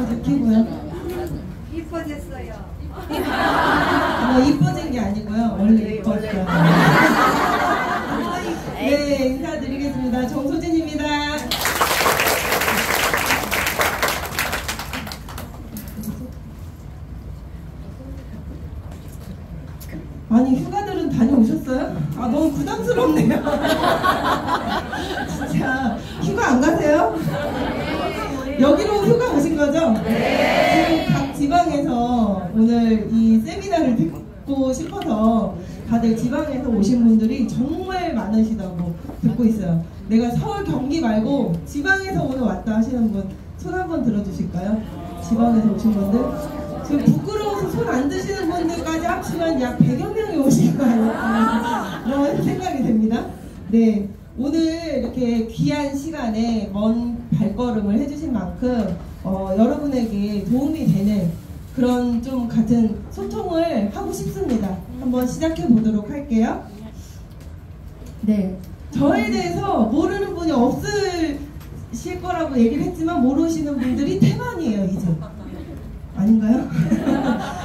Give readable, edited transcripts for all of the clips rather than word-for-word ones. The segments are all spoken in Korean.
느끼고요. 이뻐졌어요. 이뻐진 게 아니고요. 원래 이뻤어요. 네, 인사드리겠습니다. 정소진입니다. 아니, 휴가들은 다녀오셨어요? 아, 너무 부담스럽네요. 진짜 휴가 안 가세요? 여기로 휴가 오신 거죠? 네. 지금 각 지방에서 오늘 이 세미나를 듣고 싶어서 다들 지방에서 오신 분들이 정말 많으시다고 듣고 있어요. 내가 서울, 경기 말고 지방에서 오늘 왔다 하시는 분 손 한번 들어주실까요? 지방에서 오신 분들? 지금 부끄러워서 손 안 드시는 분들까지 합치면 약 100여 명이 오신 거 아닐까 이런 생각이 됩니다. 네, 오늘 이렇게 귀한 시간에 먼 발걸음을 해주신 만큼 여러분에게 도움이 되는 그런 좀 같은 소통을 하고 싶습니다. 한번 시작해 보도록 할게요. 네, 저에 대해서 모르는 분이 없으실 거라고 얘기를 했지만 모르시는 분들이 태반이에요, 이제. 아닌가요?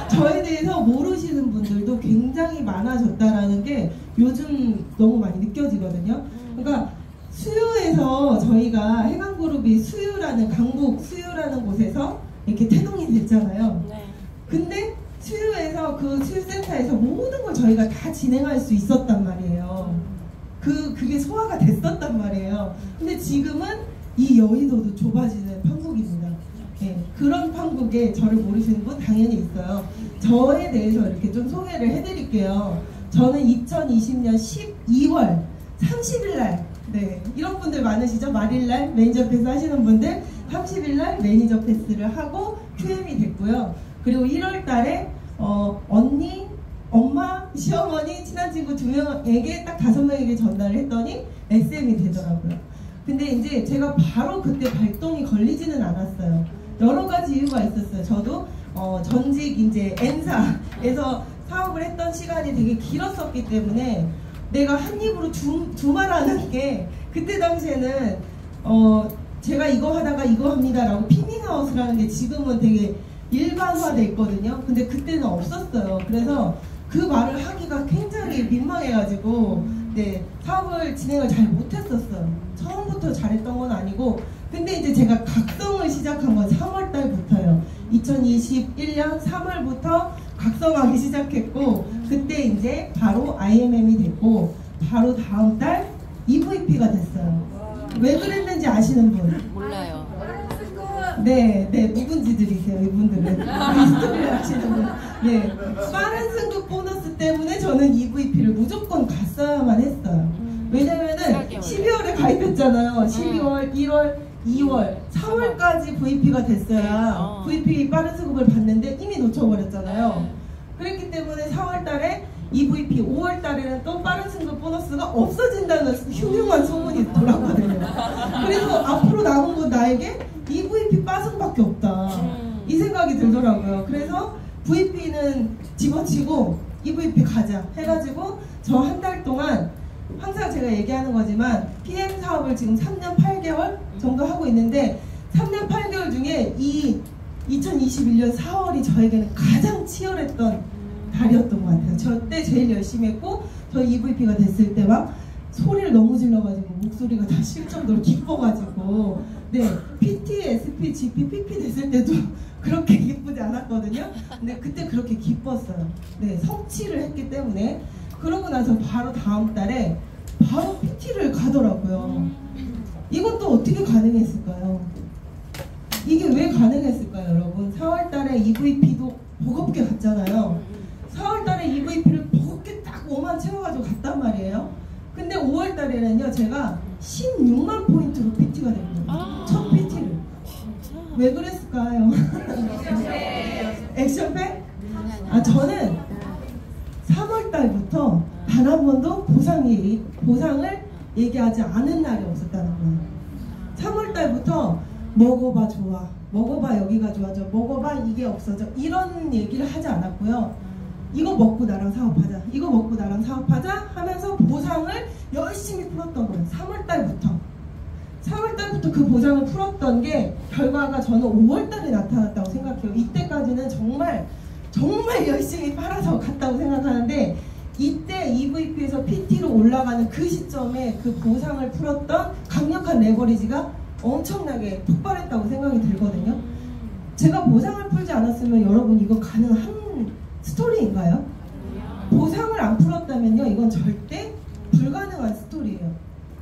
저에 대해서 모르시는 분들도 굉장히 많아졌다라는 게 요즘 너무 많이 느껴지거든요. 그러니까 수유에서 저희가 해강그룹이 수유라는 강북 수유라는 곳에서 이렇게 태동이 됐잖아요. 근데 수유에서 그 수유센터에서 모든 걸 저희가 다 진행할 수 있었단 말이에요. 그게 소화가 됐었단 말이에요. 근데 지금은 이 여의도도 좁아지는 판국입니다. 네, 그런 판국에 저를 모르시는 분 당연히 있어요. 저에 대해서 이렇게 좀 소개를 해드릴게요. 저는 2020년 12월 30일날 네, 이런 분들 많으시죠? 말일날 매니저 패스 하시는 분들 30일날 매니저 패스를 하고 QM이 됐고요. 그리고 1월달에 언니, 엄마, 시어머니, 친한 친구 2명에게 딱 5명에게 전달을 했더니 SM이 되더라고요. 근데 이제 제가 바로 그때 발동이 걸리지는 않았어요. 여러 가지 이유가 있었어요. 저도 전직 이제 N사에서 사업을 했던 시간이 되게 길었었기 때문에 내가 한 입으로 두말하는 게 그때 당시에는 제가 이거 하다가 이거 합니다 라고 피밍아웃을 하는 게 지금은 되게 일반화돼 있거든요. 근데 그때는 없었어요. 그래서 그 말을 하기가 굉장히 민망해가지고 네, 사업을 진행을 잘 못했었어요. 처음부터 잘했던 건 아니고 근데 이제 제가 각성을 시작한 건 3월달부터요. 2021년 3월부터 각성하기 시작했고 그때 이제 바로 IMM이 됐고 바로 다음 달 EVP가 됐어요. 왜 그랬는지 아시는 분? 몰라요. 네, 누군지들이세요, 이분들은. 스토리를 하시는 분. 네, 빠른 승급 보너스 때문에 저는 EVP를 무조건 갔어야만 했어요. 왜냐면은 12월에 가입했잖아요. 12월, 1월, 2월, 3월까지 VP가 됐어야 VP 빠른 승급을 받는데 이미 놓쳐버렸잖아요. 그랬기 때문에 4월달에 EVP, 5월달에는 또 빠른 승급 보너스가 없어진다는 흉흉한 소문이 돌았거든요. 그래서 앞으로 남은 건 나에게 EVP 빠승밖에 없다 이 생각이 들더라고요. 그래서 VP는 집어치고 EVP 가자 해가지고 저 한 달 동안 항상 제가 얘기하는 거지만 PM 사업을 지금 3년 8개월 정도 하고 있는데 3년 8개월 중에 이 2021년 4월이 저에게는 가장 치열했던 달이었던 것 같아요. 저 때 제일 열심히 했고 저 EVP가 됐을 때 막 소리를 너무 질러가지고 목소리가 다 쉴 정도로 기뻐가지고 네, PT, SP, GP, PP 됐을 때도 그렇게 기쁘지 않았거든요. 근데 그때 그렇게 기뻤어요. 네, 성취를 했기 때문에. 그러고 나서 바로 다음 달에 바로 PT를 가더라고요. 이것도 어떻게 가능했을까요? 이게 왜 가능했을까요, 여러분? 4월 달에 EVP도 버겁게 갔잖아요. 4월 달에 EVP를 버겁게 딱 5만 채워가지고 갔단 말이에요. 근데 5월 달에는요, 제가 16만 포인트로 PT가 됩니다. 첫 PT를. 왜 그랬을까요? 액션팩? 아, 저는 3월 달부터 단 한 번도 보상을 얘기하지 않은 날이 없었다는 거예요. 3월 달부터 먹어봐 좋아, 먹어봐 여기가 좋아져, 먹어봐 이게 없어져 이런 얘기를 하지 않았고요. 이거 먹고 나랑 사업하자, 이거 먹고 나랑 사업하자 하면서 보상을 열심히 풀었던 거예요. 3월 달부터. 4월달부터 그 보상을 풀었던 게 결과가 저는 5월달에 나타났다고 생각해요. 이때까지는 정말 열심히 팔아서 갔다고 생각하는데 이때 EVP에서 PT로 올라가는 그 시점에 그 보상을 풀었던 강력한 레버리지가 엄청나게 폭발했다고 생각이 들거든요. 제가 보상을 풀지 않았으면 여러분 이거 가능한 스토리인가요? 보상을 안 풀었다면요 이건 절대 불가능한 스토리예요.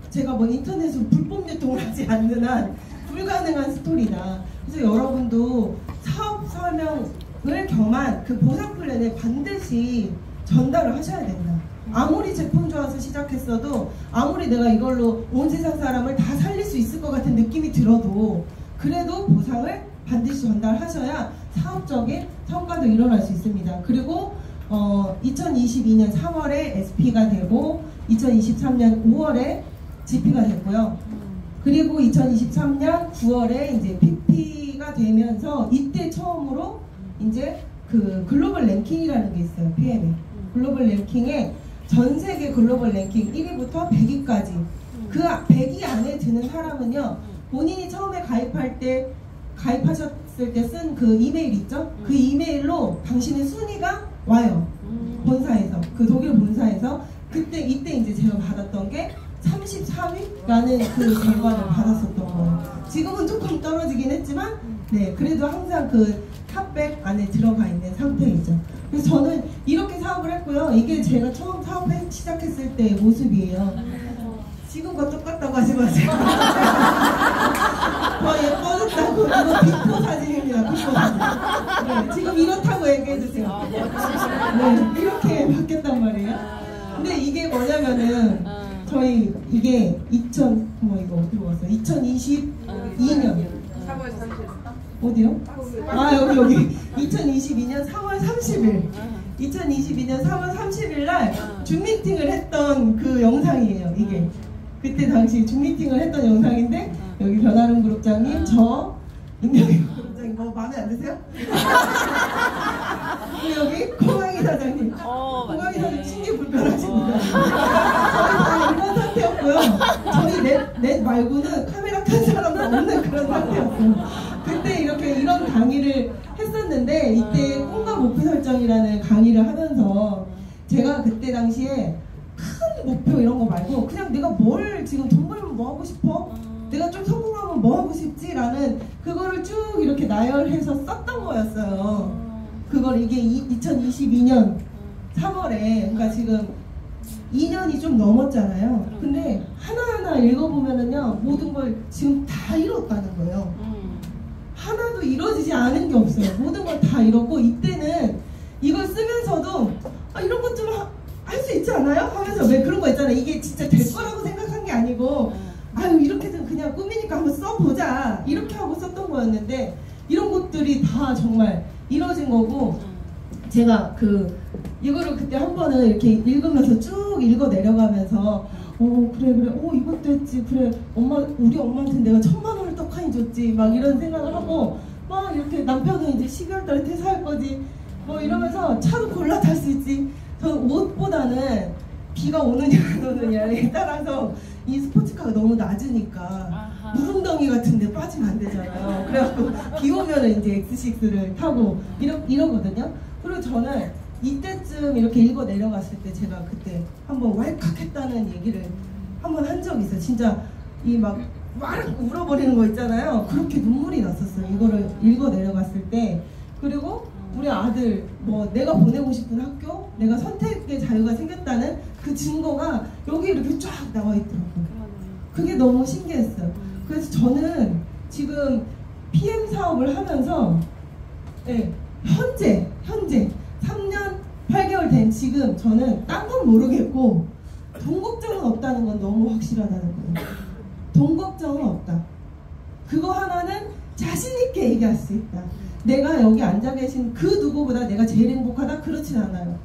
제가 뭐 인터넷으로 불법 유통을 하지 않는 한 불가능한 스토리다. 그래서 여러분도 사업 설명을 겸한 그 보상 플랜에 반드시 전달을 하셔야 된다. 아무리 제품 좋아서 시작했어도 아무리 내가 이걸로 온 세상 사람을 다 살릴 수 있을 것 같은 느낌이 들어도 그래도 보상을 반드시 전달하셔야 사업적인 성과도 일어날 수 있습니다. 그리고 2022년 3월에 SP가 되고 2023년 5월에 GP가 됐고요. 그리고 2023년 9월에 이제 PP가 되면서 이때 처음으로 이제 그 글로벌 랭킹이라는 게 있어요. PM에. 글로벌 랭킹에 전 세계 글로벌 랭킹 1위부터 100위까지 그 100위 안에 드는 사람은요 본인이 처음에 가입하셨을 때 쓴 그 이메일 있죠? 그 이메일로 당신의 순위가 와요. 본사에서 그 독일 본사에서 이때 이제 제가 받았던 게 33위라는 그 결과를 받았었던 거예요. 지금은 조금 떨어지긴 했지만 네 그래도 항상 그 탑100 안에 들어가 있는 상태이죠. 그래서 저는 이렇게 사업을 했고요. 이게 제가 처음 사업 시작했을 때의 모습이에요. 지금과 똑같다고 하지 마세요. 더 예뻐졌다고. 이거 비포 사진입니다. 비포 사진. 네, 지금 이렇다고 얘기해주세요. 네, 이렇게 바뀌었단 말이에요. 근데 이게 뭐냐면은 저희 이게 이거 어디로 갔어요? 2022년 3월 30일. 어디요? 아 여기 2022년 3월 30일 2022년 3월 30일 날 줌미팅을 했던 그 영상이에요. 이게 그때 당시 줌미팅을 했던 영상인데 여기 변아름 그룹장님 저 임명희 그룹장님 뭐 마음에 안 드세요? 여기 고강희 사장님 고강희 사장님 신기 불편하십니다. 저희 다 이런 상태였고요. 저희 넷 말고는 카메라 켠 사람도 없는 그런 상태였어요. 그때 이런 강의를 했었는데 이때 꿈과 목표 설정이라는 강의를 하면서 제가 그때 당시에 큰 목표 이런 거 말고 그냥 내가 뭘 지금 돈 벌면 뭐 하고 싶어? 내가 좀 성공하면 뭐 하고 싶지? 라는 그거를 쭉 이렇게 나열해서 썼던 거였어요. 그걸 이게 2022년 3월에 그러니까 지금 2년이 좀 넘었잖아요. 근데 하나하나 읽어보면은요 모든 걸 지금 다 이뤘다는 거예요. 하나도 이루어지지 않은 게 없어요. 모든 걸 다 이뤘고 이때는 이걸 쓰면서도 이런 것 좀 할 수 있지 않아요? 하면서 왜 그런 거 있잖아요. 이게 진짜 될 거라고 생각한 게 아니고 이렇게 좀 그냥 꿈이니까 한번 써보자 이렇게 하고 썼던 거였는데 이런 것들이 다 정말 이루어진 거고 제가 이거를 그때 한 번은 이렇게 읽으면서 쭉 읽어 내려가면서 그래 이것도 했지 그래 우리 엄마한테 내가 1000만 원을 떡하니 줬지 막 이런 생각을 하고 막 이렇게 남편은 이제 12월 달에 퇴사할 거지 뭐 이러면서 차도 골라 탈 수 있지. 저는 옷보다는 비가 오느냐 안 오느냐에 따라서 이 스포츠카가 너무 낮으니까 무릉덩이 같은 데 빠지면 안 되잖아요. 그래갖고 비 오면은 이제 X6를 타고 이러거든요. 그리고 저는 이때쯤 이렇게 읽어 내려갔을 때 제가 그때 한번 왈칵했다는 얘기를 한번 한 적이 있어요. 진짜 이 막 울어버리는 거 있잖아요. 그렇게 눈물이 났었어요. 이거를 읽어 내려갔을 때. 그리고 우리 아들 내가 보내고 싶은 학교, 내가 선택의 자유가 생겼다는 그 증거가 여기 이렇게 쫙 나와 있더라고요. 그게 너무 신기했어요. 그래서 저는 지금 PM 사업을 하면서 현재 3년 8개월 된 지금 저는 딴 건 모르겠고 돈 걱정은 없다는 건 너무 확실하다는 거예요. 돈 걱정은 없다. 그거 하나는 자신 있게 얘기할 수 있다. 내가 여기 앉아 계신 그 누구보다 내가 제일 행복하다? 그렇진 않아요.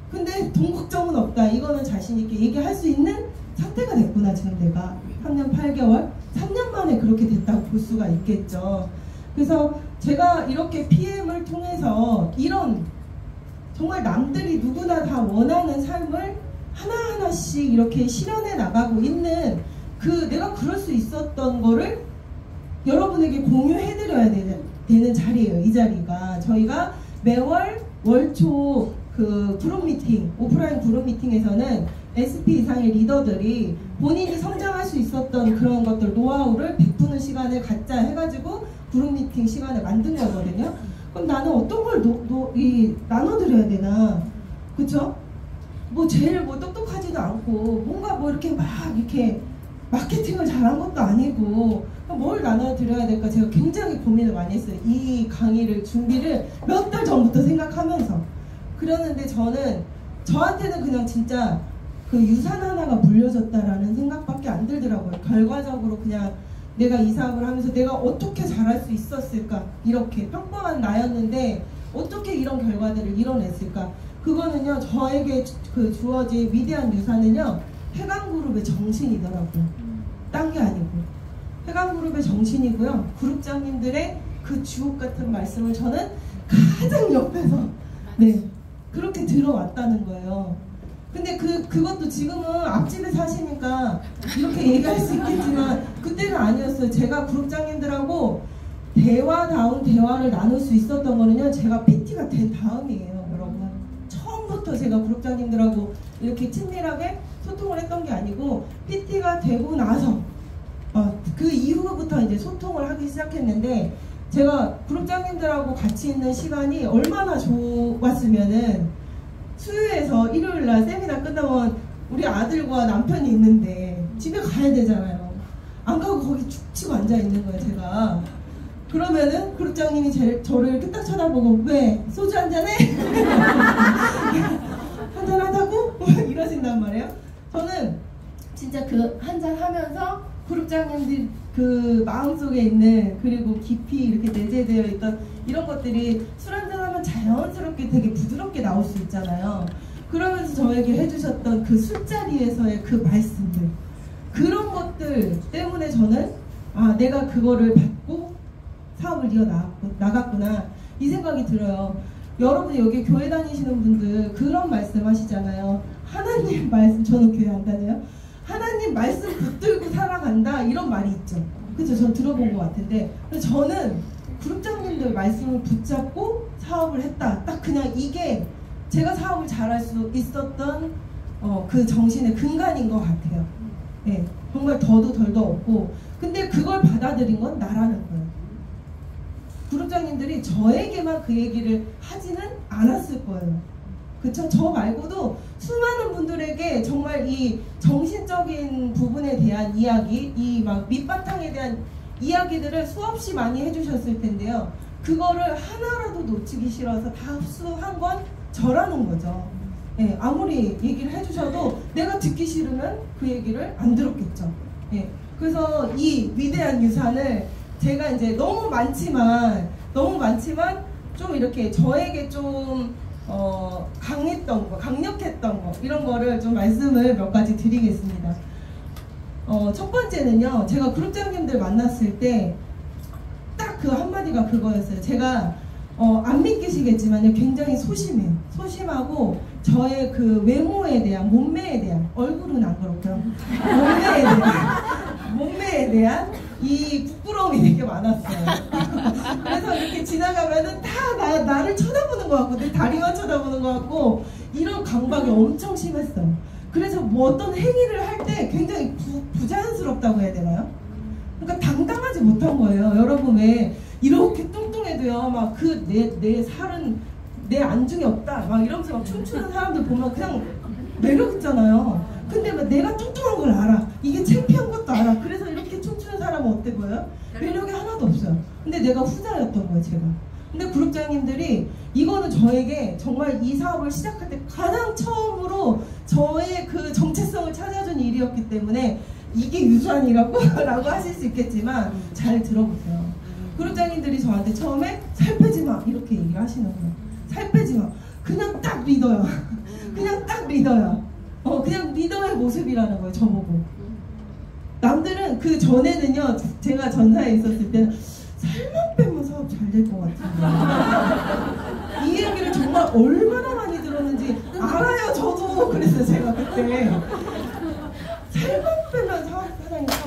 근데 돈 걱정은 없다. 이거는 자신 있게 얘기할 수 있는 상태가 됐구나. 지금 내가 3년 8개월 3년 만에 그렇게 됐다고 볼 수가 있겠죠. 그래서 제가 이렇게 PM을 통해서 이런 정말 남들이 누구나 다 원하는 삶을 하나하나씩 이렇게 실현해 나가고 있는 내가 그럴 수 있었던 거를 여러분에게 공유해드려야 되는 자리예요. 이 자리가 저희가 매월 월초 그 그룹 미팅, 오프라인 그룹 미팅에서는 SP 이상의 리더들이 본인이 성장할 수 있었던 그런 것들 노하우를 베푸는 시간을 갖자 해가지고 그룹 미팅 시간을 만든 거거든요. 그럼 나는 어떤 걸 나눠드려야 되나, 그쵸? 뭐 제일 뭐 똑똑하지도 않고 뭔가 뭐 이렇게 막 이렇게 마케팅을 잘한 것도 아니고 뭘 나눠드려야 될까 제가 굉장히 고민을 많이 했어요. 이 강의를 준비를 몇 달 전부터 생각하면서. 그러는데 저한테는 그냥 진짜 그 유산 하나가 물려졌다라는 생각밖에 안 들더라고요. 결과적으로 그냥 내가 이 사업을 하면서 내가 어떻게 잘할 수 있었을까, 이렇게 평범한 나였는데 어떻게 이런 결과들을 이뤄냈을까. 그거는요, 저에게 그 주어진 위대한 유산은요, 해강그룹의 정신이더라고요. 딴 게 아니고 해강그룹의 정신이고요. 그룹장님들의 그 주옥 같은 말씀을 저는 가장 옆에서 그렇게 들어왔다는 거예요. 근데 그것도 지금은 앞집에 사시니까 이렇게 얘기할 수 있겠지만 그때는 아니었어요. 제가 그룹장님들하고 대화다운 대화를 나눌 수 있었던 거는요, 제가 PT가 된 다음이에요. 여러분, 처음부터 제가 그룹장님들하고 이렇게 친밀하게 소통을 했던 게 아니고 PT가 되고 나서 그 이후부터 이제 소통을 하기 시작했는데, 제가 그룹장님들하고 같이 있는 시간이 얼마나 좋았으면은 수요에서 일요일날 세미나 끝나면 우리 아들과 남편이 있는데 집에 가야 되잖아요. 안 가고 거기 축 치고 앉아 있는 거예요, 제가. 그러면은 그룹장님이 저를 이렇게 딱 쳐다보고, 왜? 소주 한잔해? 한잔하자고? 이러신단 말이에요. 저는 진짜 그 한잔 하면서 그룹장님들 그 마음속에 있는, 그리고 깊이 이렇게 내재되어 있던 이런 것들이 술 한잔하면 자연스럽게 되게 부드럽게 나올 수 있잖아요. 그러면서 저에게 해주셨던 그 술자리에서의 그 말씀들, 그런 것들 때문에 저는 내가 그거를 받고 사업을 이어나갔구나, 이 생각이 들어요. 여러분 여기 교회 다니시는 분들 그런 말씀 하시잖아요. 하나님 말씀, 저는 교회 안 다녀요. 하나님 말씀 붙들고 살아간다, 이런 말이 있죠. 그죠? 전 들어본 것 같은데, 저는 그룹장님들 말씀을 붙잡고 사업을 했다, 딱 그냥 이게 제가 사업을 잘할 수 있었던 그 정신의 근간인 것 같아요. 네, 정말 더도 덜도 없고. 근데 그걸 받아들인 건 나라는 거예요. 그룹장님들이 저에게만 그 얘기를 하지는 않았을 거예요. 그쵸? 저 말고도 수많은 분들에게 정말 이 정신적인 부분에 대한 이야기, 이 막 밑바탕에 대한 이야기들을 수없이 많이 해주셨을 텐데요. 그거를 하나라도 놓치기 싫어서 다 흡수한 건 저라는 거죠. 예, 아무리 얘기를 해주셔도 내가 듣기 싫으면 그 얘기를 안 들었겠죠. 예, 그래서 이 위대한 유산을 제가 이제 너무 많지만 좀 이렇게 저에게 좀 강했던 거, 강력했던 거, 이런 거를 좀 말씀을 몇 가지 드리겠습니다. 첫 번째는요, 제가 그룹장님들 만났을 때 딱 그 한마디가 그거였어요. 제가 안 믿기시겠지만요, 굉장히 소심하고 저의 그 외모에 대한, 몸매에 대한, 얼굴은 안 그렇고요, 몸매에 대한 이 부끄러움이 되게 많았어요. 그래서 이렇게 지나가면은 다 나를 쳐다보는 것 같고, 내 다리만 쳐다보는 것 같고, 이런 강박이 엄청 심했어요. 그래서 뭐 어떤 행위를 할 때 굉장히 부자연스럽다고 해야 되나요? 그러니까 당당하지 못한 거예요. 여러분 왜 이렇게 뚱뚱해도요, 막 내 살은 내 안중에 없다, 막 이러면서 막 춤추는 사람들 보면 그냥 매력 있잖아요. 근데 막 내가 뚱뚱한 걸 알아, 이게 창피한 것도 알아. 그래서 이렇게 춤추는 사람은 어때 보여요? 매력이 하나도 없어요. 근데 내가 후자였던 거예요, 제가. 근데 그룹장님들이 이거는 저에게 정말 이 사업을 시작할 때 가장 처음으로 저의 그 정체성을 찾아준 일이었기 때문에 이게 유산이라고 라고 하실 수 있겠지만 잘 들어보세요. 그룹장님들이 저한테 처음에 살 빼지 마, 이렇게 얘기를 하시는 거예요. 살 빼지 마. 그냥 딱 리더야. 그냥 딱 리더야. 그냥 리더의 모습이라는 거예요, 저보고. 남들은 그 전에는요, 제가 전사에 있었을 때는 살만 빼면 사업 잘 될 것 같은데, 이 얘기를 정말 얼마나 많이 들었는지 알아요, 저도. 그래서 제가 그때 살만 빼면 사장님 잘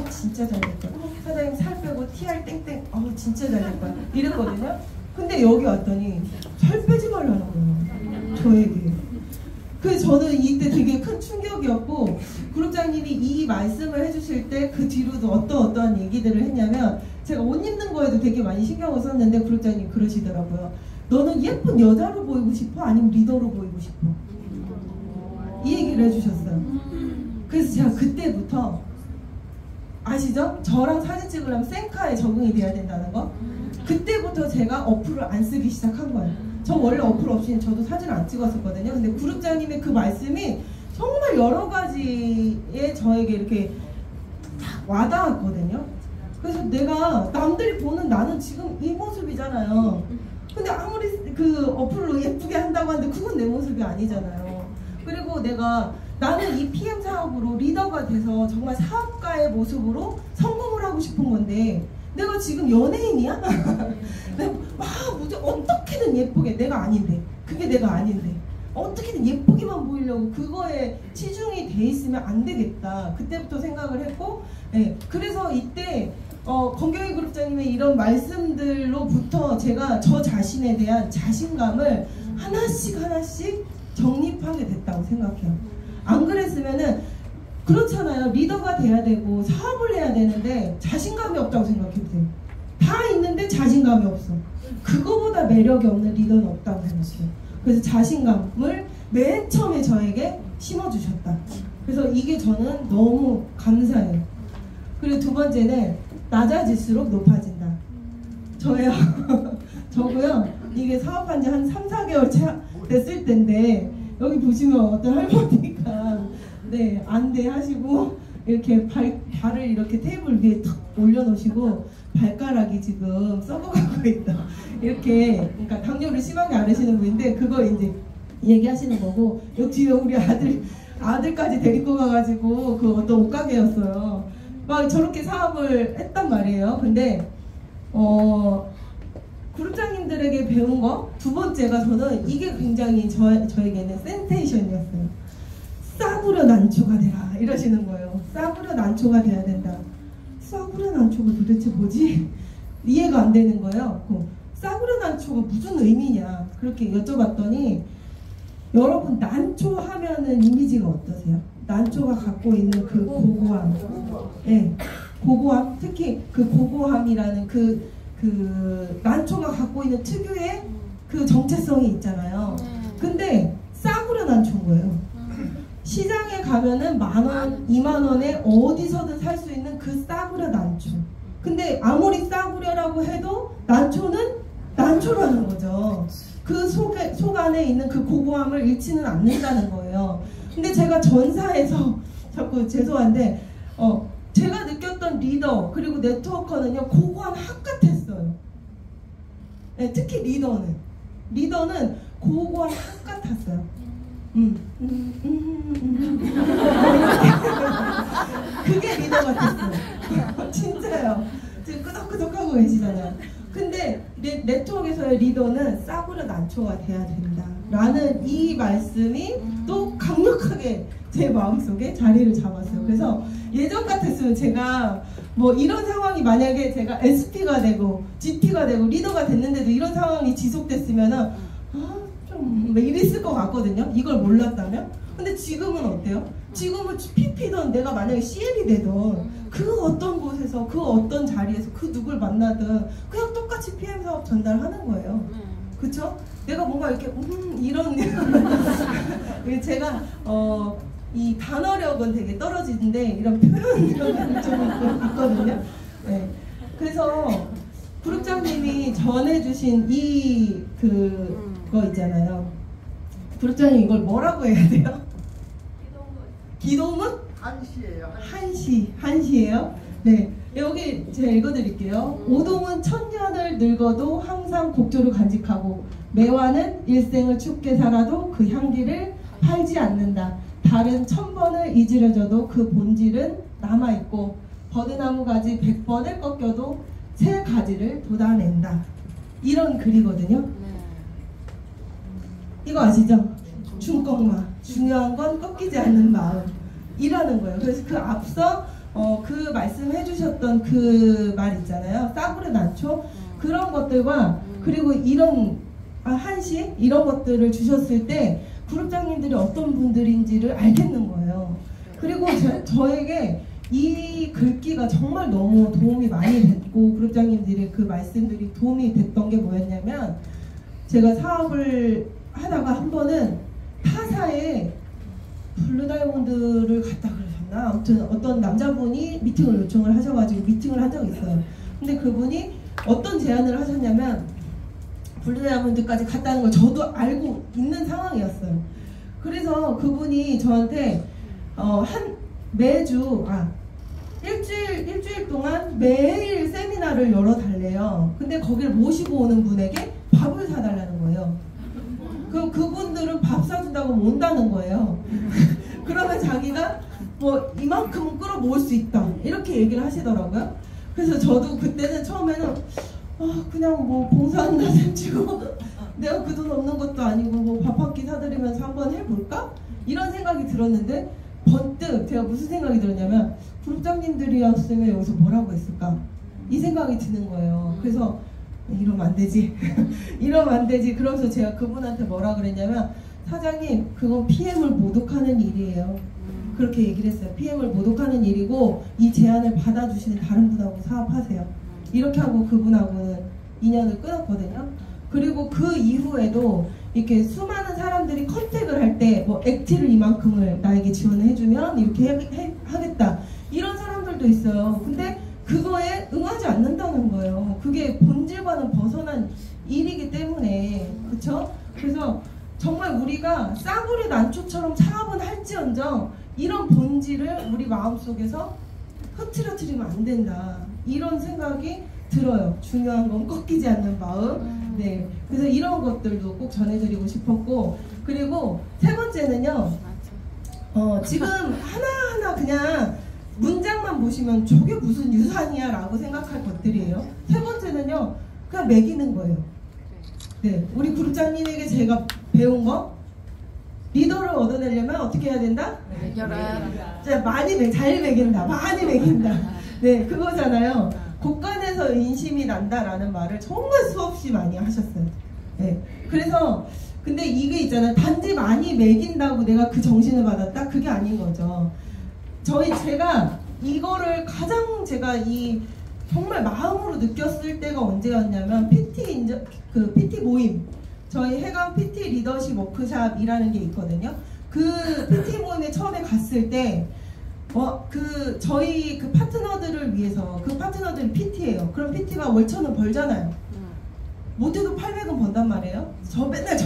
땡땡 진짜 잘 될 거야 이랬거든요. 근데 여기 왔더니 살 빼지 말라는 거예요, 저에게. 그래서 저는 이때 되게 큰 충격이었고, 그룹장님이 이 말씀을 해주실 때 그 뒤로도 어떠한 얘기들을 했냐면, 제가 옷 입는 거에도 되게 많이 신경을 썼는데 그룹장님 그러시더라고요. 너는 예쁜 여자로 보이고 싶어? 아니면 리더로 보이고 싶어? 이 얘기를 해주셨어요. 그래서 제가 그때부터, 아시죠? 저랑 사진 찍으려면 셀카에 적응이 돼야 된다는 거. 그때부터 제가 어플을 안 쓰기 시작한 거예요. 저 원래 어플 없이 저도 사진을 안 찍었었거든요. 근데 그룹장님의 그 말씀이 정말 여러 가지에 저에게 이렇게 딱 와닿았거든요. 그래서 내가 남들이 보는 나는 지금 이 모습이잖아요. 근데 아무리 그 어플로 예쁘게 한다고 하는데 그건 내 모습이 아니잖아요. 그리고 나는 이 PM 사업으로 리더가 돼서 정말 사업가의 모습으로 성공을 하고 싶은 건데, 내가 지금 연예인이야? 내가 어떻게든 예쁘게, 내가 아닌데, 그게 내가 아닌데 어떻게든 예쁘게만 보이려고 그거에 치중이 돼 있으면 안 되겠다. 그때부터 생각을 했고, 그래서 이때 권경희 그룹장님의 이런 말씀들로부터 제가 저 자신에 대한 자신감을 하나씩 정립하게 됐다고 생각해요. 안 그랬으면은, 그렇잖아요. 리더가 돼야 되고 사업을 해야 되는데 자신감이 없다고 생각해보세요. 다 있는데 자신감이 없어. 그거보다 매력이 없는 리더는 없다고 생각해요. 그래서 자신감을 맨 처음에 저에게 심어주셨다. 그래서 이게 저는 너무 감사해요. 그리고 두 번째는 낮아질수록 높아진다. 저고요. 이게 사업한 지 한 3, 4개월 됐을 텐데, 여기 보시면 어떤 할머니가 안 돼 하시고 이렇게 발을 이렇게 테이블 위에 탁 올려놓으시고 발가락이 지금 썩어가고 있다. 이렇게, 그러니까 당뇨를 심하게 앓으시는 분인데 그거 이제 얘기하시는 거고, 요 뒤에 우리 아들까지 데리고 가가지고 그 어떤 옷가게였어요. 막 저렇게 사업을 했단 말이에요. 근데 그룹장님들에게 배운 거 두 번째가, 저는 이게 굉장히 저에게는 센세이션이었어요. 싸구려 난초가 되라 이러시는 거예요. 싸구려 난초가 돼야 된다. 싸구려 난초가 도대체 뭐지? 이해가 안 되는 거예요. 싸구려 난초가 무슨 의미냐 그렇게 여쭤봤더니, 여러분 난초 하면은 이미지가 어떠세요? 난초가 갖고 있는 그 고고함, 고고함, 특히 그 고고함이라는 그 난초가 갖고 있는 특유의 그 정체성이 있잖아요. 근데 싸구려 난초인 거예요. 시장에 가면은 10,000원, 20,000원에 어디서든 살 수 있는 그 싸구려 난초. 근데 아무리 싸구려라고 해도 난초는 난초라는 거죠. 그 속 안에 있는 그 고고함을 잃지는 않는다는 거예요. 근데 제가 전사에서 자꾸 죄송한데 제가 느꼈던 리더 그리고 네트워커는요, 고고함 한같았어요. 특히 리더는 고고함 한같았어요. 그게 리더 같았어요. 진짜요. 지금 끄덕끄덕하고 계시잖아요. 근데 네트워크에서의 리더는 싸구려 난초가 돼야 된다 라는 이 말씀이 또 강력하게 제 마음속에 자리를 잡았어요. 그래서 예전 같았으면 제가 이런 상황이 만약에 제가 SP가 되고 GP가 되고 리더가 됐는데도 이런 상황이 지속됐으면은 좀 이랬을 것 같거든요. 이걸 몰랐다면. 근데 지금은 어때요? 지금은 PP든 내가 만약에 CL이 되든 그 어떤 곳에서 그 어떤 자리에서 그 누굴 만나든 그냥 똑같이 PM 사업 전달하는 거예요. 그쵸? 내가 뭔가 이렇게 이런 제가 이 단어력은 되게 떨어지는데 이런 표현력은 좀 있거든요. 그래서 그룹장님이 전해주신 이 그거 있잖아요. 그룹장님 이걸 뭐라고 해야 돼요? 기도문? 한시예요. 네, 여기 제가 읽어드릴게요. 오동은 천년을 늙어도 항상 곡조를 간직하고 매화는 일생을 춥게 살아도 그 향기를 팔지 않는다. 달은 1000번을 이지려져도 그 본질은 남아있고 버드나무 가지 100번을 꺾여도 새 가지를 돋아낸다. 이런 글이거든요. 이거 아시죠? 중꺾마. 중요한 건 꺾이지 않는 마음 이라는 거예요. 그래서 그 앞서 그 말씀해 주셨던 그 말 있잖아요. 싸구려 난초 그런 것들과 그리고 이런 한식 이런 것들을 주셨을 때 그룹장님들이 어떤 분들인지를 알겠는 거예요. 그리고 저에게 이 글귀가 정말 너무 도움이 많이 됐고 그룹장님들의 그 말씀들이 도움이 됐던 게 뭐였냐면 제가 사업을 하다가 한 번은 타사에 블루다이몬드를 갖다 그러셨나? 아무튼 어떤 남자분이 미팅을 요청을 하셔가지고 미팅을 한 적이 있어요. 근데 그분이 어떤 제안을 하셨냐면 블루다이몬드까지 갔다는 걸 저도 알고 있는 상황이었어요. 그래서 그분이 저한테 매주 일주일 동안 매일 세미나를 열어달래요. 근데 거기를 모시고 오는 분에게 밥을 사달라는 거예요. 그럼 그분들은 밥 사준다고 온다는 거예요. 그러면 자기가 뭐 이만큼은 끌어모을 수 있다 이렇게 얘기를 하시더라고요. 그래서 저도 그때는 처음에는 그냥 뭐 봉사한다 셈치고 내가 그 돈 없는 것도 아니고 뭐 밥 한 끼 사드리면서 한번 해볼까? 이런 생각이 들었는데 번뜩 제가 무슨 생각이 들었냐면 그룹장님들이었으면 여기서 뭐라고 했을까? 이 생각이 드는 거예요. 그래서 이러면 안 되지. 이러면 안 되지. 그러면서 제가 그분한테 뭐라 그랬냐면 사장님 그건 PM을 모독하는 일이에요. 그렇게 얘기를 했어요. PM을 모독하는 일이고 이 제안을 받아주시는 다른 분하고 사업하세요. 이렇게 하고 그분하고는 인연을 끊었거든요. 그리고 그 이후에도 이렇게 수많은 사람들이 컨택을 할 때 뭐 액티를 이만큼을 나에게 지원을 해주면 이렇게 하겠다 이런 사람들도 있어요. 근데 그거에 응하지 않는다는 거예요. 그게 본질과는 벗어난 일이기 때문에 그쵸? 그래서 정말 우리가 싸구려 난초처럼 사업은 할지언정 이런 본질을 우리 마음속에서 흐트러뜨리면 안 된다 이런 생각이 들어요. 중요한 건 꺾이지 않는 마음. 네, 그래서 이런 것들도 꼭 전해드리고 싶었고 그리고 세 번째는요. 지금 하나하나 그냥 문장만 보시면 저게 무슨 유산이야 라고 생각할 것들이에요. 세 번째는요. 그냥 매기는 거예요. 네, 우리 그룹장님에게 제가 배운 거 리더를 얻어내려면 어떻게 해야 된다? 잘 매긴다. 많이 매긴다. 네, 그거잖아요. 곳간에서 인심이 난다라는 말을 정말 수없이 많이 하셨어요. 네, 그래서 근데 이게 있잖아요. 단지 많이 매긴다고 내가 그 정신을 받았다? 그게 아닌 거죠. 제가 이거를 가장 제가 정말 마음으로 느꼈을 때가 언제였냐면 PT 모임 저희 해강 PT 리더십 워크샵이라는 게 있거든요. 그 PT 모임에 처음에 갔을 때 저희 그 파트너들을 위해서 그 파트너들이 PT예요. 그럼 PT가 월 1,000원 벌잖아요. 못해도 800원 번단 말이에요. 맨날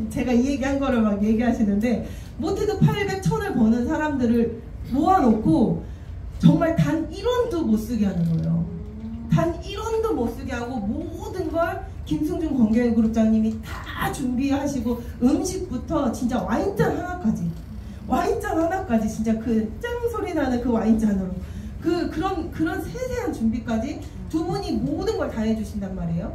제가 이 얘기한 거를 막 얘기하시는데 못해도 800, 1,000을 버는 사람들을 모아놓고 정말 단 1원도 못 쓰게 하는 거예요. 단 1원도 못 쓰게 하고 모든 걸 김승준 권경희 그룹장님이 다 준비하시고 음식부터 진짜 와인잔 하나까지 진짜 그 짱 소리 나는 그 와인잔으로 그런 세세한 준비까지 두 분이 모든 걸 다 해주신단 말이에요.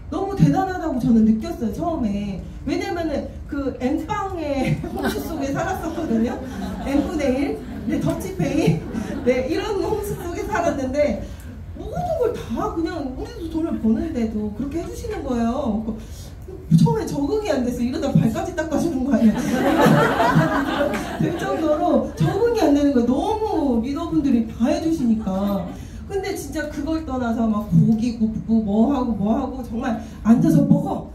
너무 대단하다고 저는 느꼈어요 처음에. 왜냐면은 그 엠빵의 홍수 속에 살았었거든요. M분의 1 네, 더치페이 네, 이런 홍수 속에 살았는데 모든 걸 다 그냥 우리도 돈을 버는데도 그렇게 해주시는 거예요. 처음에 적응이 안 됐어요. 이러다 발까지 닦아주는 거 아니야. 될 정도로 적응이 안 되는 거예요. 너무 리더분들이 다 해주시니까. 근데 진짜 그걸 떠나서 막 고기 굽고 뭐하고 정말 앉아서 먹어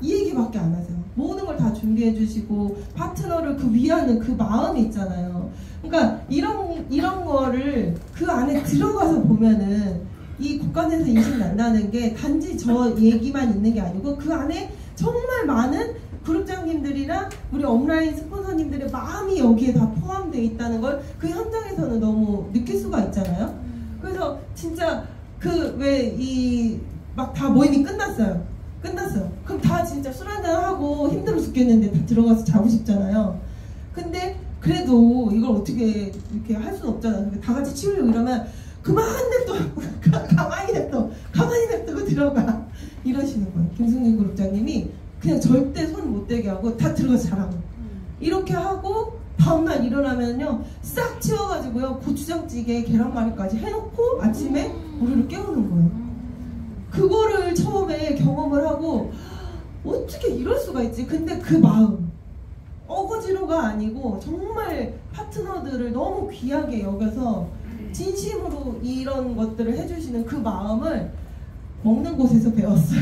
이 얘기밖에 안 하세요. 모든 걸 다 준비해 주시고 파트너를 위하는 그 마음이 있잖아요. 그러니까 이런 거를 그 안에 들어가서 보면은 이 곳간에서 인식 난다는 게 단지 저 얘기만 있는 게 아니고 그 안에 정말 많은 그룹장님들이나 우리 업라인 스폰서님들의 마음이 여기에 다 포함되어 있다는 걸 그 현장에서는 너무 느낄 수가 있잖아요. 그래서 진짜 막 다 모임이 끝났어요. 그럼 다 진짜 술 한잔하고 힘들어 죽겠는데 다 들어가서 자고 싶잖아요. 근데 그래도 이걸 어떻게 이렇게 할 수는 없잖아요. 다 같이 치우려고 이러면 그만 냅둬 가만히 냅두고 들어가 이러시는 거예요. 김승준 그룹장님이 그냥 절대 손 못 대게 하고 다 들어가서 자라고 이렇게 하고 다음날 일어나면요 싹 치워가지고요 고추장찌개 계란말이까지 해놓고 아침에 우리를 깨우는 거예요. 그거를 처음에 경험을 하고 어떻게 이럴 수가 있지? 근데 그 마음 어거지로가 아니고 정말 파트너들을 너무 귀하게 여겨서 진심으로 이런 것들을 해주시는 그 마음을 먹는 곳에서 배웠어요.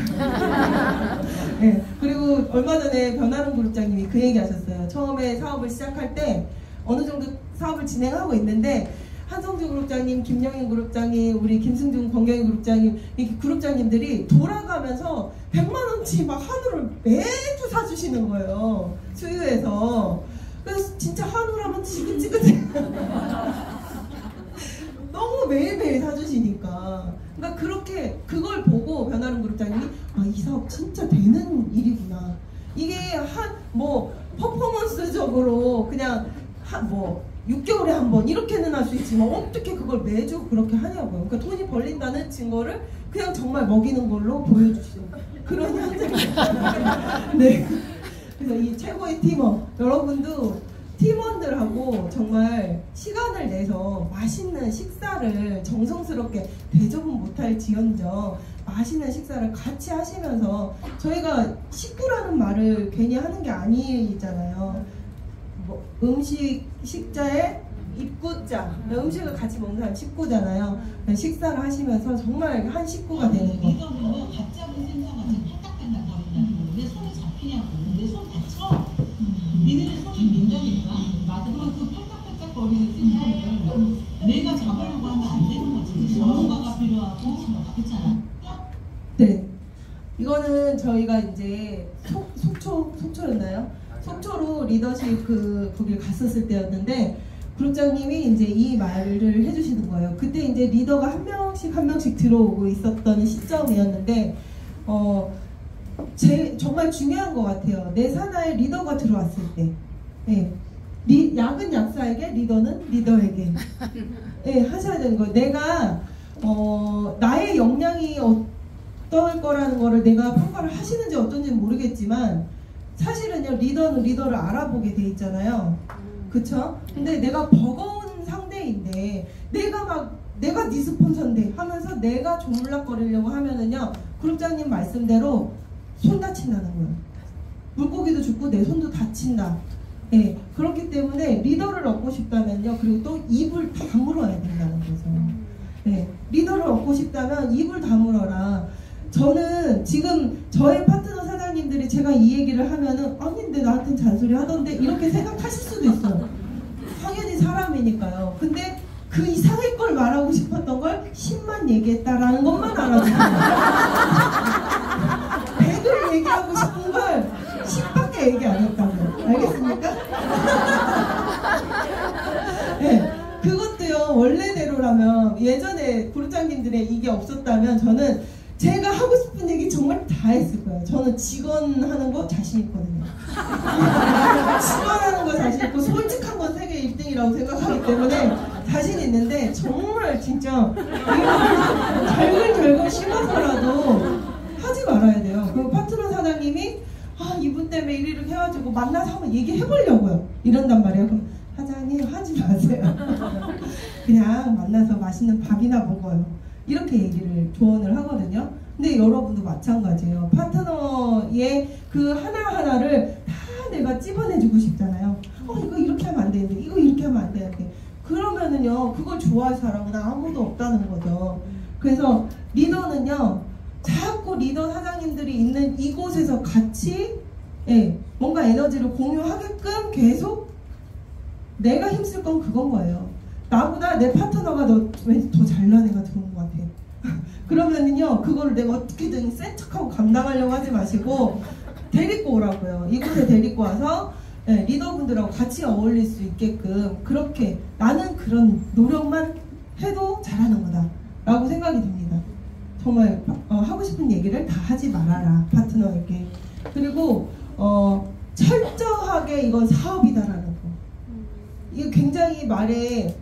네, 그리고 얼마 전에 변하는 그룹장님이 그 얘기 하셨어요. 처음에 사업을 시작할 때 어느 정도 사업을 진행하고 있는데 한성주 그룹장님, 김영인 그룹장님, 우리 김승준, 권경희 그룹장님 이렇게 그룹장님들이 돌아가면서 100만원치 막 한우를 매주 사주시는 거예요. 수유해서. 그래서 진짜 한우라면 지긋지긋해. 너무 매일매일 사주시니까. 그러니까 그렇게 그걸 보고 변하는 그룹장님이 아, 이 사업 진짜 되는 일이구나. 이게 뭐 퍼포먼스적으로 그냥 6개월에 한 번 이렇게는 할 수 있지만 어떻게 그걸 매주 그렇게 하냐고요. 그러니까 돈이 벌린다는 증거를 그냥 정말 먹이는 걸로 보여주시는 그런 현장입니다. 네. 그래서 이 최고의 팀원 여러분도 팀원들하고 정말 시간을 내서 맛있는 식사를 정성스럽게 대접은 못할 지연정 맛있는 식사를 같이 하시면서 저희가 식구라는 말을 괜히 하는 게 아니잖아요. 뭐 음식 식자에 입구자 음식을 같이 먹는 사람 식구잖아요. 식사를 하시면서 정말 한 식구가 되는 거. 이거 보면 각 잡은 생선같이 팔딱팔딱 거린다고 내 손이 잡히냐고 내 손 다쳐 니네 손이 민다니까 맞아. 그 팔딱팔딱 거리는 생선을 내가 잡으려고 하면 안 되는 거지. 전문가가 필요하고 그렇잖아. 네, 이거는 저희가 이제 속초였나요? 속초로 리더십 거길 갔었을 때였는데 그룹장님이 이제 이 말을 해주시는 거예요. 그때 이제 리더가 한 명씩 들어오고 있었던 시점이었는데 정말 중요한 것 같아요. 내 산하에 리더가 들어왔을 때, 네. 약은 약사에게, 리더는 리더에게, 네, 하셔야 되는 거예요. 내가 나의 역량이 어떨 거라는 거를 내가 평가를 하시는지 어떤지는 모르겠지만 사실은요 리더는 리더를 알아보게 돼 있잖아요. 그쵸? 근데 내가 버거운 상대인데 내가 네 스폰서인데 하면서 내가 조물락거리려고 하면은요 그룹장님 말씀대로 손 다친다는 거예요. 물고기도 죽고 내 손도 다친다. 네, 그렇기 때문에 리더를 얻고 싶다면요 그리고 또 입을 다물어야 된다는 거죠. 네, 리더를 얻고 싶다면 입을 다물어라. 저는 지금 저의 파트너 사장님들이 제가 이 얘기를 하면은 아니 근데 나한테는 잔소리 하던데 이렇게 생각하실 수도 있어요. 당연히 사람이니까요. 근데 그 이상의 걸 말하고 싶었던 걸 10만 얘기했다라는 것만 알아주세요. 100을 얘기하고 싶은 걸 10밖에 얘기 안 했다고요. 알겠습니까? 네, 그것도요 원래대로라면 예전에 그룹장님들의 이게 없었다면 저는 제가 하고 싶은 얘기 정말 다 했을 거예요. 저는 직원 하는 거 자신 있거든요. 직원 하는 거 자신 있고 솔직한 건 세계 1등이라고 생각하기 때문에 자신 있는데 정말 진짜 잘글잘글 심어서라도 하지 말아야 돼요. 그 파트너 사장님이 이분 때문에 이렇게 해가지고 만나서 한번 얘기해보려고요. 이런단 말이에요. 그럼 사장님 하지 마세요. 그냥 만나서 맛있는 밥이나 먹어요. 이렇게 얘기를 조언을 하거든요. 근데 여러분도 마찬가지예요. 파트너의 그 하나하나를 다 내가 찝어내주고 싶잖아요. 이거 이렇게 하면 안 되는데 이거 이렇게 하면 안 되는데 그러면은요 그걸 좋아할 사람은 아무도 없다는 거죠. 그래서 리더는요 자꾸 리더 사장님들이 있는 이곳에서 같이 뭔가 에너지를 공유하게끔 계속 내가 힘쓸 건 그건 거예요. 나보다 내 파트너가 왠지 더 잘난 애가 들어온 것 같아. 그러면은요 그거를 내가 어떻게든 센 척하고 감당하려고 하지 마시고 데리고 오라고요. 이곳에 데리고 와서 리더분들하고 같이 어울릴 수 있게끔 그렇게 나는 그런 노력만 해도 잘하는 거다 라고 생각이 듭니다. 정말 하고 싶은 얘기를 다 하지 말아라 파트너에게. 그리고 철저하게 이건 사업이다라는 거. 이게 굉장히 말에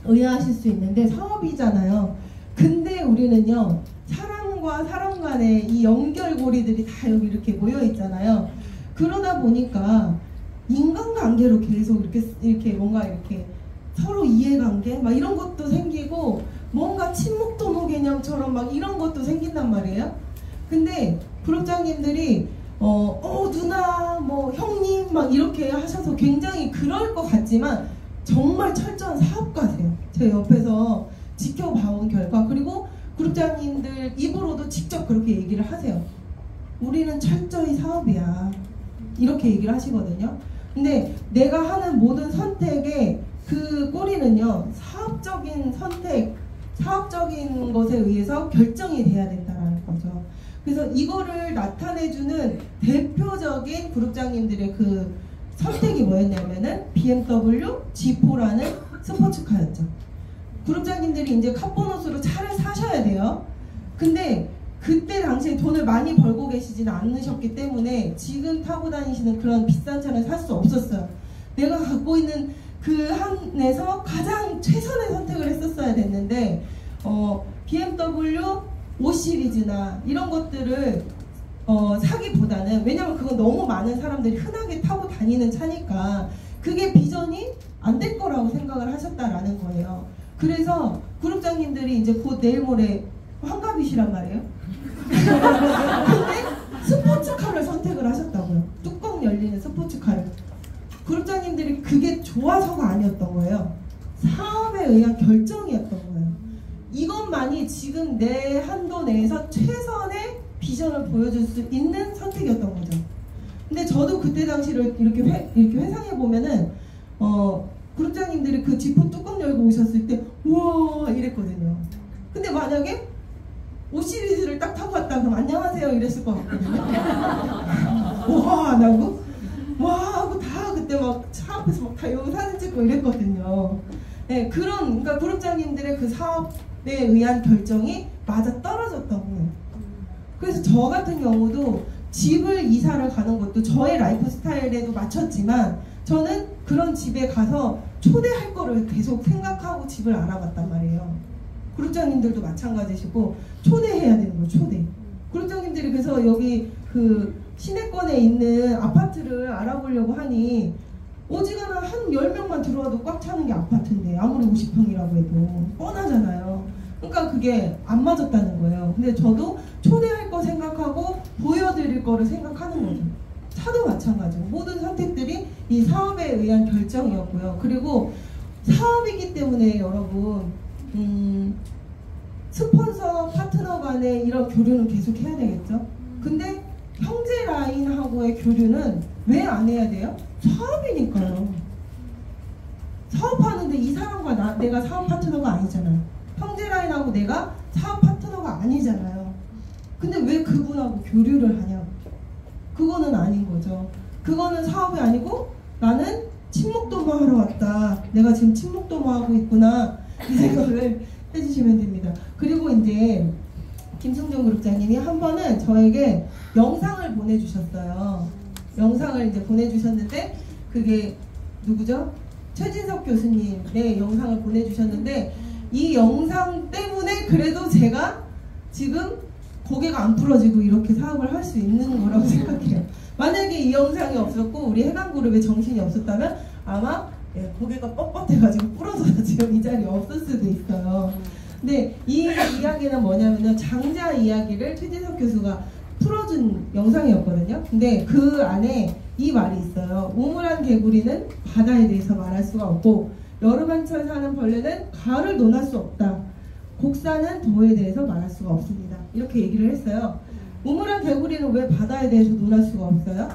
의아하실 수 있는데 사업이잖아요. 근데 우리는요 사람과 사람 간의 이 연결고리들이 다 여기 이렇게 모여 있잖아요. 그러다 보니까 인간관계로 계속 이렇게 뭔가 이렇게 서로 이해관계 막 이런 것도 생기고 뭔가 친목도모 개념처럼 막 이런 것도 생긴단 말이에요. 근데 그룹장님들이 누나 뭐 형님 막 이렇게 하셔서 굉장히 그럴 것 같지만 정말 철저한 사업가세요. 제 옆에서 지켜봐온 결과, 그리고 그룹장님들 입으로도 직접 그렇게 얘기를 하세요. 우리는 철저히 사업이야, 이렇게 얘기를 하시거든요. 근데 내가 하는 모든 선택의 그 꼬리는요, 사업적인 선택, 사업적인 것에 의해서 결정이 돼야 된다는 거죠. 그래서 이거를 나타내주는 대표적인 그룹장님들의 그 선택이 뭐였냐면은 BMW G4라는 스포츠카였죠. 그룹장님들이 이제 컵보너스로 차를 사셔야 돼요. 근데 그때 당시에 돈을 많이 벌고 계시지는 않으셨기 때문에 지금 타고 다니시는 그런 비싼 차를 살 수 없었어요. 내가 갖고 있는 그 한에서 가장 최선의 선택을 했었어야 됐는데 BMW 5 시리즈나 이런 것들을 사기보다는, 왜냐면 그건 너무 많은 사람들이 흔하게 타고 다니는 차니까 그게 비전이 안 될 거라고 생각을 하셨다라는 거예요. 그래서 그룹장님들이 이제 곧 내일 모레 환갑이시란 말이에요. 근데 스포츠카를 선택을 하셨다고요. 뚜껑 열리는 스포츠카를. 그룹장님들이 그게 좋아서가 아니었던 거예요. 사업에 의한 결정이었던 거예요. 이것만이 지금 내 한도 내에서 최선의 비전을 보여줄 수 있는 선택이었던 거죠. 근데 저도 그때 당시를 이렇게 회상해 보면은 그룹장님들이 그 지퍼 뚜껑 열고 오셨을 때 우와 이랬거든요. 근데 만약에 5 시리즈를 딱 타고 왔다 그럼 안녕하세요 이랬을 것 같거든요. 와 안 하고 와 하고 다 그때 막 차 앞에서 막 다 이러고 사진 찍고 이랬거든요. 네, 그러니까 그룹장님들의 그 사업에 의한 결정이 맞아 떨어졌던 거예요. 그래서 저 같은 경우도 집을 이사를 가는 것도 저의 라이프 스타일에도 맞췄지만 저는 그런 집에 가서 초대할 거를 계속 생각하고 집을 알아봤단 말이에요. 그룹장님들도 마찬가지시고 초대해야 되는 거예요. 초대. 그룹장님들이 그래서 여기 그 시내권에 있는 아파트를 알아보려고 하니 오지간한 한 10명만 들어와도 꽉 차는 게 아파트인데 아무리 50평이라고 해도 뻔하잖아요. 그러니까 그게 안 맞았다는 거예요. 근데 저도 초대할 거 생각하고 보여드릴 거를 생각하는 거죠. 차도 마찬가지고 모든 선택들이 이 사업에 의한 결정이었고요. 그리고 사업이기 때문에 여러분 스폰서 파트너 간의 이런 교류는 계속 해야 되겠죠. 근데 형제 라인하고의 교류는 왜 안 해야 돼요? 사업이니까요. 사업하는데 이 사람과 내가 사업 파트너가 아니잖아요. 형제 라인하고 내가 사업 파트너가 아니잖아요. 근데 왜 그분하고 교류를 하냐고. 그거는 아닌 거죠. 그거는 사업이 아니고 나는 친목도모 하러 왔다. 내가 지금 친목도모 하고 있구나. 이 생각을 해주시면 됩니다. 그리고 이제 김승준 그룹장님이 한 번은 저에게 영상을 보내주셨어요. 영상을 이제 보내주셨는데 그게 누구죠? 최진석 교수님의 영상을 보내주셨는데 이 영상 때문에 그래도 제가 지금 고개가 안 부러지고 이렇게 사업을 할 수 있는 거라고 생각해요. 만약에 이 영상이 없었고 우리 해강그룹에 정신이 없었다면 아마 고개가 뻣뻣해가지고 부러져서 지금 이 자리에 없을 수도 있어요. 근데 이 이야기는 뭐냐면요, 장자 이야기를 최진석 교수가 풀어준 영상이었거든요. 근데 그 안에 이 말이 있어요. 우물안 개구리는 바다에 대해서 말할 수가 없고 여름한철 사는 벌레는 가을을 논할 수 없다. 곡사는 도에 대해서 말할 수가 없습니다. 이렇게 얘기를 했어요. 우물안 개구리는 왜 바다에 대해서 논할 수가 없어요?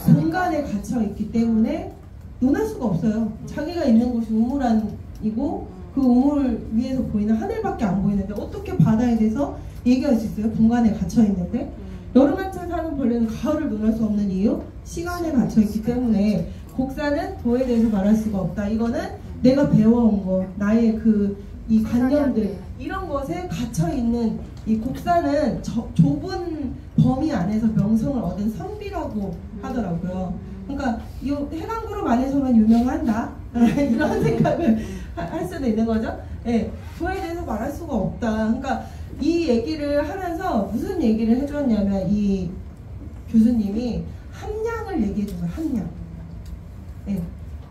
공간에 갇혀 있기 때문에 논할 수가 없어요. 자기가 있는 곳이 우물안이고 그 우물 위에서 보이는 하늘밖에 안 보이는데 어떻게 바다에 대해서 얘기할 수 있어요? 공간에 갇혀 있는데. 여름한철 사는 벌레는 가을을 논할 수 없는 이유? 시간에 갇혀 있기 때문에. 곡사는 도에 대해서 말할 수가 없다. 이거는 내가 배워온 거, 나의 이 관념들, 이런 것에 갇혀 있는 이 곡사는 좁은 범위 안에서 명성을 얻은 선비라고 하더라고요. 그러니까 이 해강그룹 안에서만 유명한다 이런 생각을 할 수도 있는 거죠. 네, 도에 대해서 말할 수가 없다. 그러니까 이 얘기를 하면서 무슨 얘기를 해주었냐면 이 교수님이 함량을 함량을 얘기해준 거예요. 함량. 네.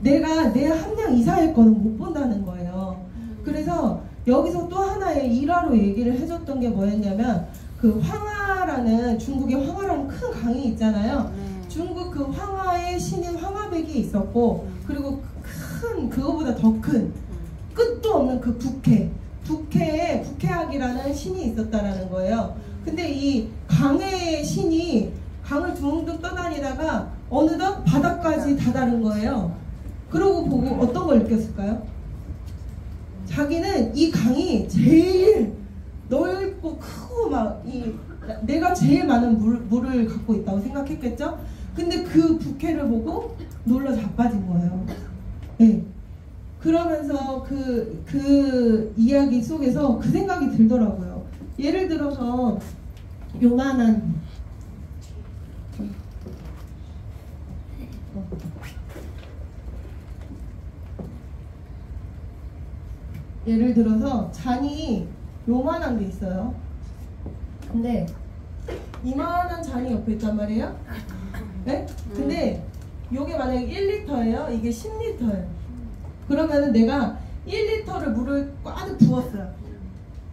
내가 내 함량 이상의 거는 못 본다는 거예요. 그래서 여기서 또 하나의 일화로 얘기를 해줬던 게 뭐였냐면 그 황하라는 중국의 황하라는 큰 강이 있잖아요. 중국 그 황하의 신인 황하백이 있었고 그리고 큰 그거보다 더 큰 끝도 없는 그 북해에 북해학이라는 신이 있었다라는 거예요. 근데 이 강의 신이 강을 둥둥 떠다니다가 어느덧 바닥까지 다다른 거예요. 그러고 보고 어떤 걸 느꼈을까요? 자기는 이 강이 제일 넓고 크고 막 내가 제일 많은 물을 갖고 있다고 생각했겠죠? 근데 그 북해를 보고 놀라 자빠진 거예요. 네. 그러면서 그 이야기 속에서 그 생각이 들더라고요. 예를 들어서 요만한 예를 들어서 잔이 요만한 게 있어요. 근데 이만한 잔이 옆에 있단 말이에요. 네? 근데 요게 만약에 1리터예요. 이게 10리터예요. 그러면은 내가 1리터를 물을 꽉 부었어요.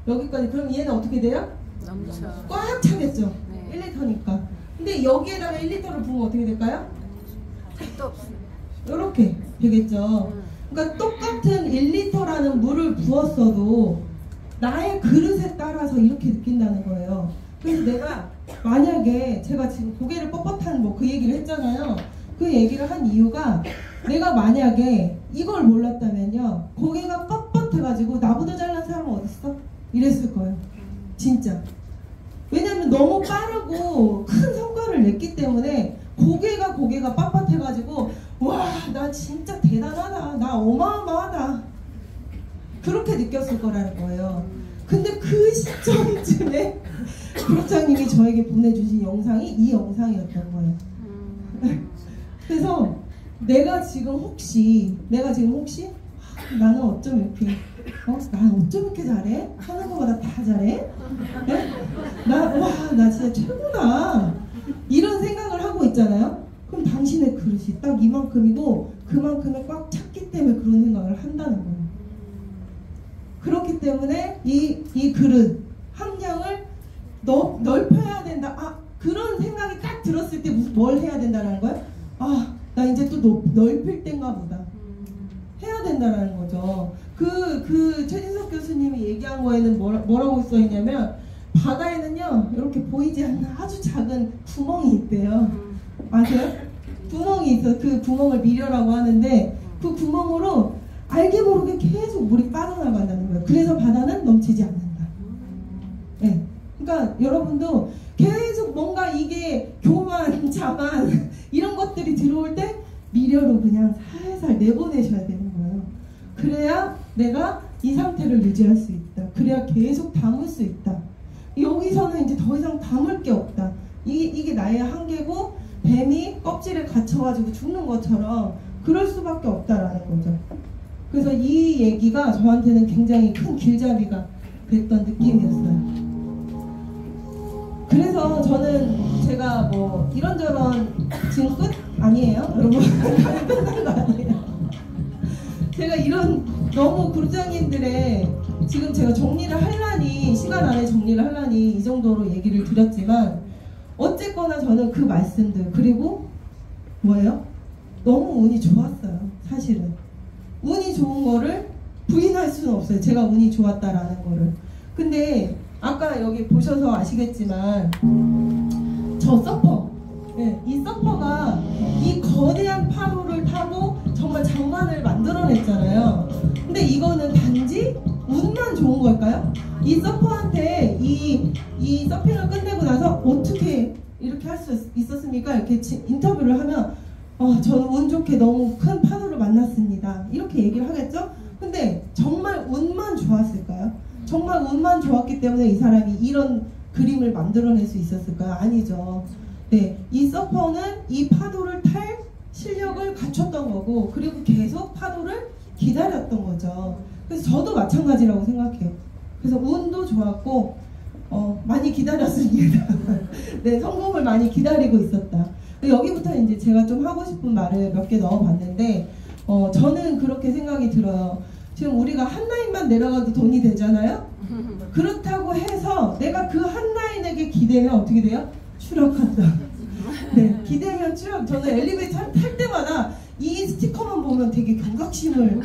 여기까지. 그럼 얘는 어떻게 돼요? 넘쳐. 꽉 차겠죠. 네. 1리터니까. 근데 여기에다가 1리터를 부으면 어떻게 될까요? 택도 없어. 이렇게 되겠죠. 그러니까 똑같은 1리터라는 물을 부었어도 나의 그릇에 따라서 이렇게 느낀다는 거예요. 그래서 내가 만약에 제가 지금 고개를 뻣뻣한 뭐 그 얘기를 했잖아요. 그 얘기를 한 이유가 내가 만약에 이걸 몰랐다면요, 고개가 뻣뻣해가지고 나보다 잘난 사람은 어딨어? 이랬을 거예요. 진짜. 왜냐면 너무 빠르고 큰 성과를 냈기 때문에 고개가 빳빳해가지고 와, 나 진짜 대단하다, 나 어마어마하다, 그렇게 느꼈을 거라는 거예요. 근데 그 시점쯤에 부록장님이 저에게 보내주신 영상이 이 영상이었던 거예요. 그래서 내가 지금 혹시 나는 어쩜 이렇게 난 어쩜 이렇게 잘해? 하는 거보다 다 잘해? 네? 나 진짜 최고다, 이런 생각을 하고 있잖아요. 그럼 당신의 그릇이 딱 이만큼이고 그만큼에 꽉 찼기 때문에 그런 생각을 한다는 거예요. 그렇기 때문에 이 그릇 함량을 넓혀야 된다. 그런 생각이 딱 들었을 때 뭘 해야 된다는 거예요? 나 이제 또 넓힐 땐가 보다 해야 된다는 거죠. 그 최진석 교수님이 얘기한 거에는 뭐라고 써있냐면 바다에는요 이렇게 보이지 않는 아주 작은 구멍이 있대요. 아세요? 구멍이 있어요. 그 구멍을 미려라고 하는데 그 구멍으로 알게 모르게 계속 물이 빠져나간다는 거예요. 그래서 바다는 넘치지 않는다. 네. 그러니까 여러분도 계속 뭔가 이게 교만, 자만 이런 것들이 들어올 때 미려로 그냥 살살 내보내셔야 되는 거예요. 그래야 내가 이 상태를 유지할 수 있다. 그래야 계속 담을 수 있다. 여기서는 이제 더 이상 담을 게 없다. 이게 나의 한계고 뱀이 껍질에 갇혀가지고 죽는 것처럼 그럴 수밖에 없다라는 거죠. 그래서 이 얘기가 저한테는 굉장히 큰 길잡이가 됐던 느낌이었어요. 그래서 저는 제가 뭐 이런저런 지금 끝 아니에요? 여러분 끝난 거 아니에요? 제가 이런 너무 그룹장님들의 지금 제가 정리를 하려니 시간 안에 정리를 하려니 이 정도로 얘기를 드렸지만 어쨌거나 저는 그 말씀들 그리고 뭐예요? 너무 운이 좋았어요. 사실은 운이 좋은 거를 부인할 수는 없어요. 제가 운이 좋았다라는 거를. 근데 아까 여기 보셔서 아시겠지만 저 서퍼, 네, 이 서퍼가 이 거대한 파도를 타고 정말 장관을 만들어냈잖아요. 근데 이거는 단지 운만 좋은 걸까요? 이 서퍼한테 이 서핑을 끝내고 나서 어떻게 이렇게 할 수 있었습니까? 이렇게 인터뷰를 하면 저는 운 좋게 너무 큰 파도를 만났습니다, 이렇게 얘기를 하겠죠? 근데 정말 운만 좋았을까요? 정말 운만 좋았기 때문에 이 사람이 이런 그림을 만들어낼 수 있었을까요? 아니죠. 네, 이 서퍼는 이 파도를 탈 실력을 갖췄던 거고 그리고 계속 파도를 기다렸던 거죠. 그래서 저도 마찬가지라고 생각해요. 그래서 운도 좋았고 많이 기다렸습니다. 네, 성공을 많이 기다리고 있었다. 여기부터 이제 제가 좀 하고 싶은 말을 몇 개 넣어봤는데, 저는 그렇게 생각이 들어요. 지금 우리가 한 라인만 내려가도 돈이 되잖아요? 그렇다고 해서 내가 그 한 라인에게 기대면 어떻게 돼요? 추락한다. 네, 기대면 추락. 저는 엘리베이터 탈 때마다 이 스티커만 보면 되게 경각심을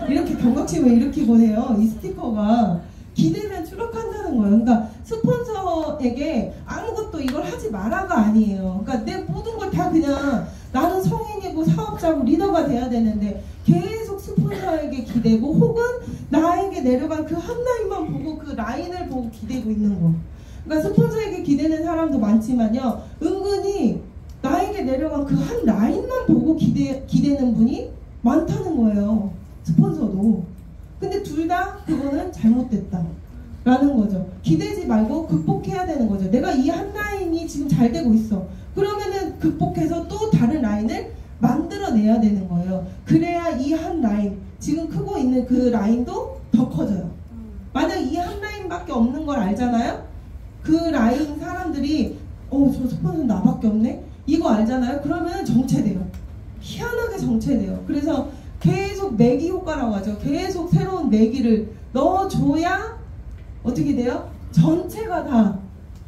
이렇게 경각심을 일으키곤 해요. 이 스티커가 기대면 추락한다는 거예요. 그러니까 스폰서에게 아무것도 이걸 하지 마라가 아니에요. 그러니까 내 모든 걸 다 그냥 나는 성인이고 사업자고 리더가 돼야 되는데 계속 스폰서에게 기대고 혹은 나에게 내려간 그 한 라인만 보고 그 라인을 보고 기대고 있는 거. 그러니까 스폰서에게 기대는 사람도 많지만요, 은근히 나에게 내려간 그 한 라인만 보고 기대는 분이 많다는 거예요. 스폰서도. 근데 둘 다 그거는 잘못됐다 라는 거죠. 기대지 말고 극복해야 되는 거죠. 내가 이 한 라인이 지금 잘 되고 있어. 그러면은 극복해서 또 다른 라인을 만들어내야 되는 거예요. 그래야 이 한 라인, 지금 크고 있는 그 라인도 더 커져요. 만약 이 한 라인밖에 없는 걸 알잖아요? 그 라인 사람들이 저 스폰서는 나밖에 없네? 이거 알잖아요? 그러면 정체돼요. 희한하게 정체돼요. 그래서 계속 매기 효과라고 하죠. 계속 새로운 매기를 넣어줘야 어떻게 돼요? 전체가 다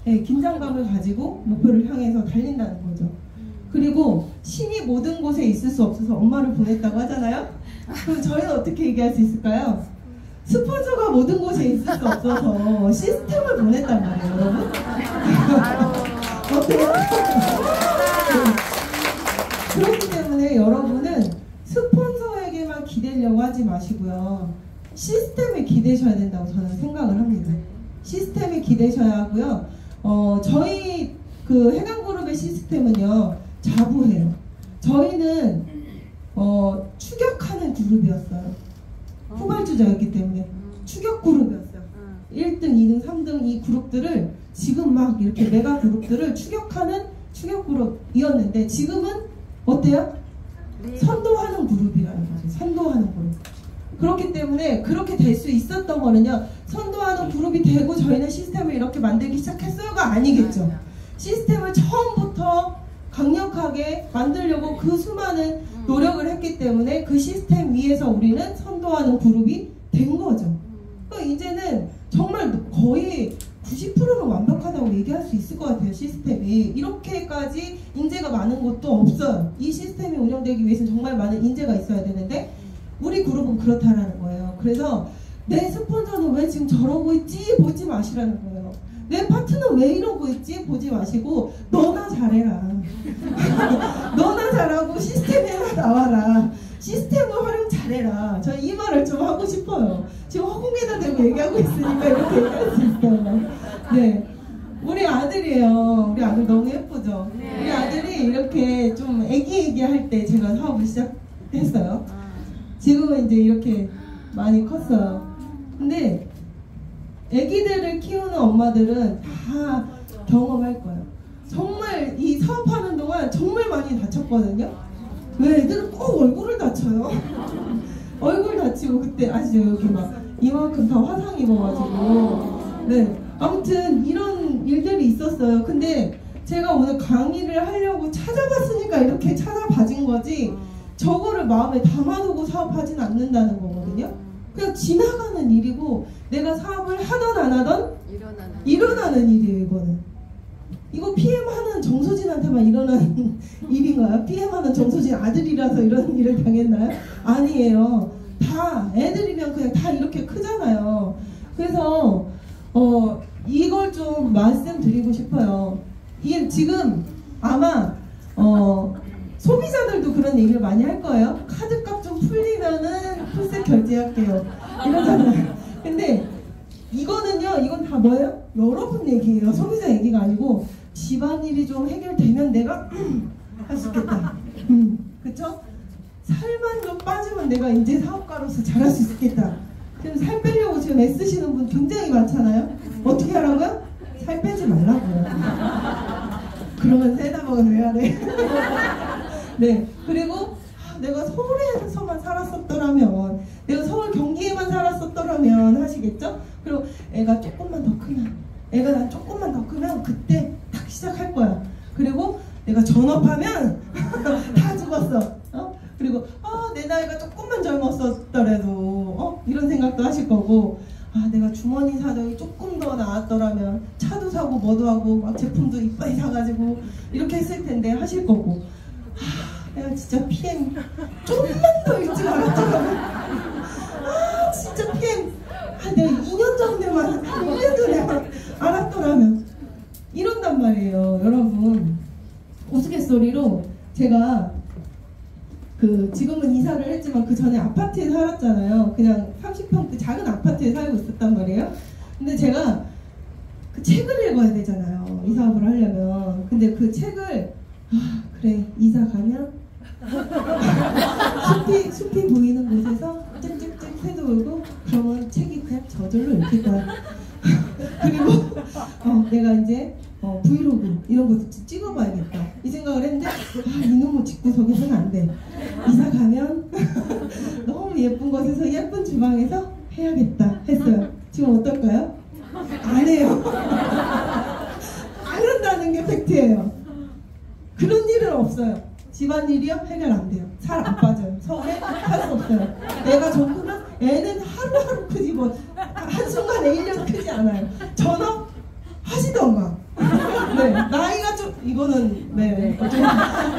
긴장감을 가지고 목표를 향해서 달린다는 거죠. 그리고 신이 모든 곳에 있을 수 없어서 엄마를 보냈다고 하잖아요. 그럼 저희는 어떻게 얘기할 수 있을까요? 스폰서가 모든 곳에 있을 수 없어서 시스템을 보냈단 말이에요, 여러분. 어때요? 그렇기 때문에 여러분은 스폰서에게만 기대려고 하지 마시고요, 시스템에 기대셔야 된다고 저는 생각을 합니다. 시스템에 기대셔야 하고요. 저희 그 해강그룹의 시스템은요, 자부해요. 저희는 추격하는 그룹이었어요. 후발주자였기 때문에 추격 그룹이었어요. 1등, 2등, 3등 이 그룹들을 지금 막 이렇게 메가 그룹들을 추격하는 추격 그룹이었는데 지금은 어때요? 선도하는 그룹이라는 거죠. 선도하는 그룹. 그렇기 때문에 그렇게 될 수 있었던 거는요, 선도하는 그룹이 되고 저희는 시스템을 이렇게 만들기 시작했어요가 아니겠죠. 시스템을 처음부터 강력하게 만들려고 그 수많은 노력을 했기 때문에 그 시스템 위에서 우리는 선도하는 그룹이 된 거죠. 그러니까 이제는 정말 거의 90%는 완벽하다고 얘기할 수 있을 것 같아요. 시스템이 이렇게까지 인재가 많은 곳도 없어요. 이 시스템이 운영되기 위해서는 정말 많은 인재가 있어야 되는데 우리 그룹은 그렇다라는 거예요. 그래서 내 스폰서는 왜 지금 저러고 있지 보지 마시라는 거예요. 내 파트너는 왜 이러고 있지 보지 마시고 너나 잘해라. 너나 잘하고 시스템에 나와라. 시스템을 활용 잘해라. 저 이 말을 좀 하고 싶어요. 지금 허공에다 대고 얘기하고 있으니까 이렇게 얘기할 수 있어요. 네, 우리 아들이에요. 우리 아들 너무 예쁘죠? 네. 우리 아들이 이렇게 좀 애기 할 때 제가 사업을 시작했어요. 지금은 이제 이렇게 많이 컸어요. 근데 애기들을 키우는 엄마들은 다 경험할 거예요. 정말 이 사업하는 동안 정말 많이 다쳤거든요. 왜 애들은 꼭 얼굴을 다쳐요? 얼굴 다치고 그때 아시죠? 여기 막 이만큼 다 화상 입어가지고. 네, 아무튼 이런 일들이 있었어요. 근데 제가 오늘 강의를 하려고 찾아봤으니까 이렇게 찾아봐진 거지, 저거를 마음에 담아두고 사업하진 않는다는 거거든요. 그냥 지나가는 일이고 내가 사업을 하던 안 하던 일어나는 일이에요. 이거는 이거 PM 하는 정소진한테만 일어나는 일인가요? PM 하는 정소진 아들이라서 이런 일을 당했나요? 아니에요. 다 애들이면 그냥 다 이렇게 크잖아요. 그래서 이걸 좀 말씀드리고 싶어요. 이게 지금 아마 소비자들도 그런 얘기를 많이 할 거예요. 카드값 좀 풀리면은 풀세 결제할게요 이러잖아요. 근데 이거는요, 이건 다 뭐예요? 여러분 얘기예요. 소비자 얘기가 아니고 집안일이 좀 해결되면 내가 할 수 있겠다. 그쵸? 살만 좀 빠지면 내가 이제 사업가로서 잘할 수 있겠다. 지금 살 빼려고 지금 애쓰시는 분 굉장히 많잖아요. 어떻게 하라고요? 살 빼지 말라고요. 그러면 세다먹은 왜 하래? 네, 그리고 내가 서울에서만 살았었더라면, 내가 서울 경기에만 살았었더라면 하시겠죠? 그리고 애가 조금만 더 크면, 애가 난 조금만 더 크면 그때 딱 시작할 거야. 그리고 내가 전업하면 다 죽었어. 그리고 내 나이가 조금만 젊었었더라도 이런 생각도 하실 거고, 내가 주머니 사정이 조금 더 나았더라면 차도 사고 뭐도 하고 막 제품도 이빨이 사가지고 이렇게 했을 텐데 하실 거고, 내가 진짜 PM 조금만 더 일찍 알았더라면, 진짜 PM 내가 2년 전에만 1년 전에 알았더라면 이런단 말이에요. 여러분, 우스갯소리로 제가 지금은 이사를 했지만 그 전에 아파트에 살았잖아요. 그냥 30평대 작은 아파트에 살고 있었단 말이에요. 근데 제가 그 책을 읽어야 되잖아요, 이 사업을 하려면. 근데 그 책을 그래, 이사 가면 숲이 보이는 곳에서 쨍쨍쨍 새도 울고 그러면 책이 그냥 저절로 읽힐 거야. 그리고 내가 이제 브이로그 이런 것도 찍어봐야겠다 이 생각을 했는데, 이놈의 집구석에서는 안 돼. 이사 가면 너무 예쁜 곳에서 예쁜 주방에서 해야겠다 했어요. 지금 어떨까요? 안 해요. 안 한다는 게 팩트예요. 그런 일은 없어요. 집안일이요? 해결 안 돼요. 살 안 빠져요. 서울에 할 수 없어요. 내가 좋구나? 애는 하루하루 크지 뭐 한순간에 1년 크지 않아요. 전업 하시던가. 네, 나이가 좀 이거는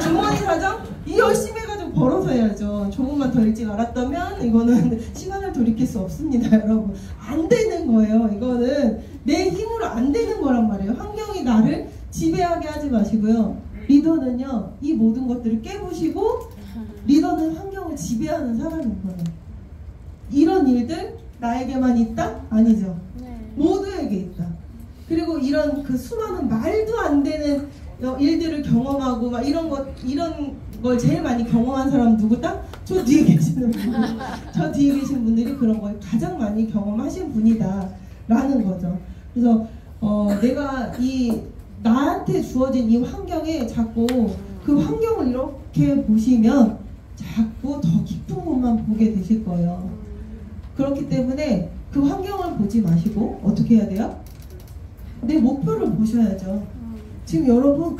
주머니 사정 이 열심히 해가지고 벌어서 해야죠. 조금만 더 일찍 알았다면 이거는 시간을 돌이킬 수 없습니다, 여러분. 안 되는 거예요. 이거는 내 힘으로 안 되는 거란 말이에요. 환경이 나를 지배하게 하지 마시고요. 리더는요, 이 모든 것들을 깨부시고, 리더는 환경을 지배하는 사람인 거예요. 이런 일들 나에게만 있다? 아니죠. 모두에게 있다. 그리고 이런 그 수많은 말도 안 되는 일들을 경험하고 막 이런 걸 제일 많이 경험한 사람 누구다? 저 뒤에 계시는 분들. 저 뒤에 계신 분들이 그런 걸 가장 많이 경험하신 분이다 라는 거죠. 그래서 내가 나한테 주어진 이 환경에 자꾸 그 환경을 이렇게 보시면 자꾸 더 깊은 곳만 보게 되실 거예요. 그렇기 때문에 그 환경을 보지 마시고 어떻게 해야 돼요? 내 목표를 보셔야죠. 지금 여러분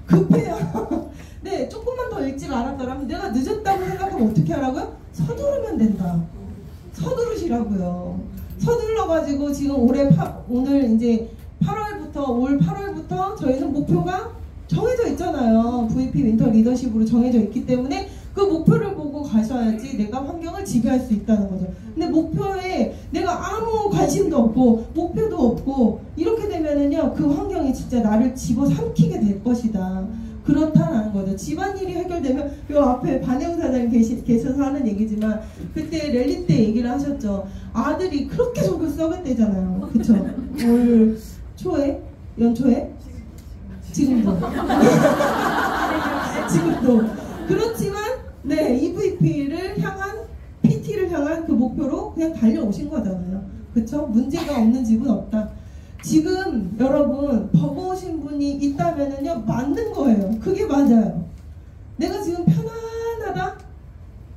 급해요. 네, 조금만 더 일찍 알았더라면, 내가 늦었다고 생각하면 어떻게 하라고요? 서두르면 된다. 서두르시라고요. 서둘러가지고 지금 오늘 이제 8월부터 올 8월부터 저희는 목표가 정해져 있잖아요. VP 윈터 리더십으로 정해져 있기 때문에 그 목표를 보고 가셔야지 내가 환경을 지배할 수 있다는 거죠. 근데 목표에 내가 아무 관심도 없고 목표도 없고 이렇게 되면은요, 그 환경이 진짜 나를 집어삼키게 될 것이다. 그렇다는 거죠. 집안일이 해결되면, 요 앞에 반혜웅 사장님 계셔서 하는 얘기지만, 그때 랠리 때 얘기를 하셨죠. 아들이 그렇게 속을 썩었대잖아요. 그쵸? 올 초에? 연초에? 지금도. 지금도. 그렇지만, 네, EVP를 향한, PT를 향한 그 목표로 그냥 달려오신 거잖아요. 그쵸? 문제가 없는 집은 없다. 지금 여러분 버거우신 분이 있다면은요, 맞는 거예요. 그게 맞아요. 내가 지금 편안하다?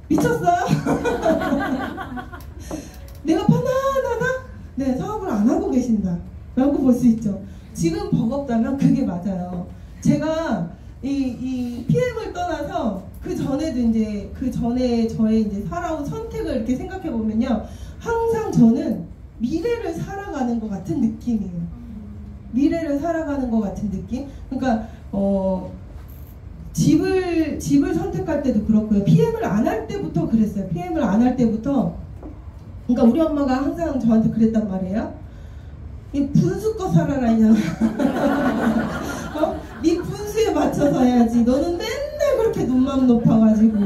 미쳤어요? 내가 편안하다? 네, 사업을 안 하고 계신다 라고 볼 수 있죠. 지금 버겁다면 그게 맞아요. 제가 이 PM을 떠나서 그 전에도 이제 그 전에 저의 이제 살아온 선택을 이렇게 생각해 보면요, 항상 저는 미래를 살아가는 것 같은 느낌이에요. 미래를 살아가는 것 같은 느낌? 그러니까 집을 선택할 때도 그렇고요. PM을 안 할 때부터 그랬어요. PM을 안 할 때부터, 그러니까 우리 엄마가 항상 저한테 그랬단 말이에요. 이 분수껏 살아라 이년아. 네 분수에 맞춰서 해야지. 너는 맨날 그렇게 눈만 높아가지고.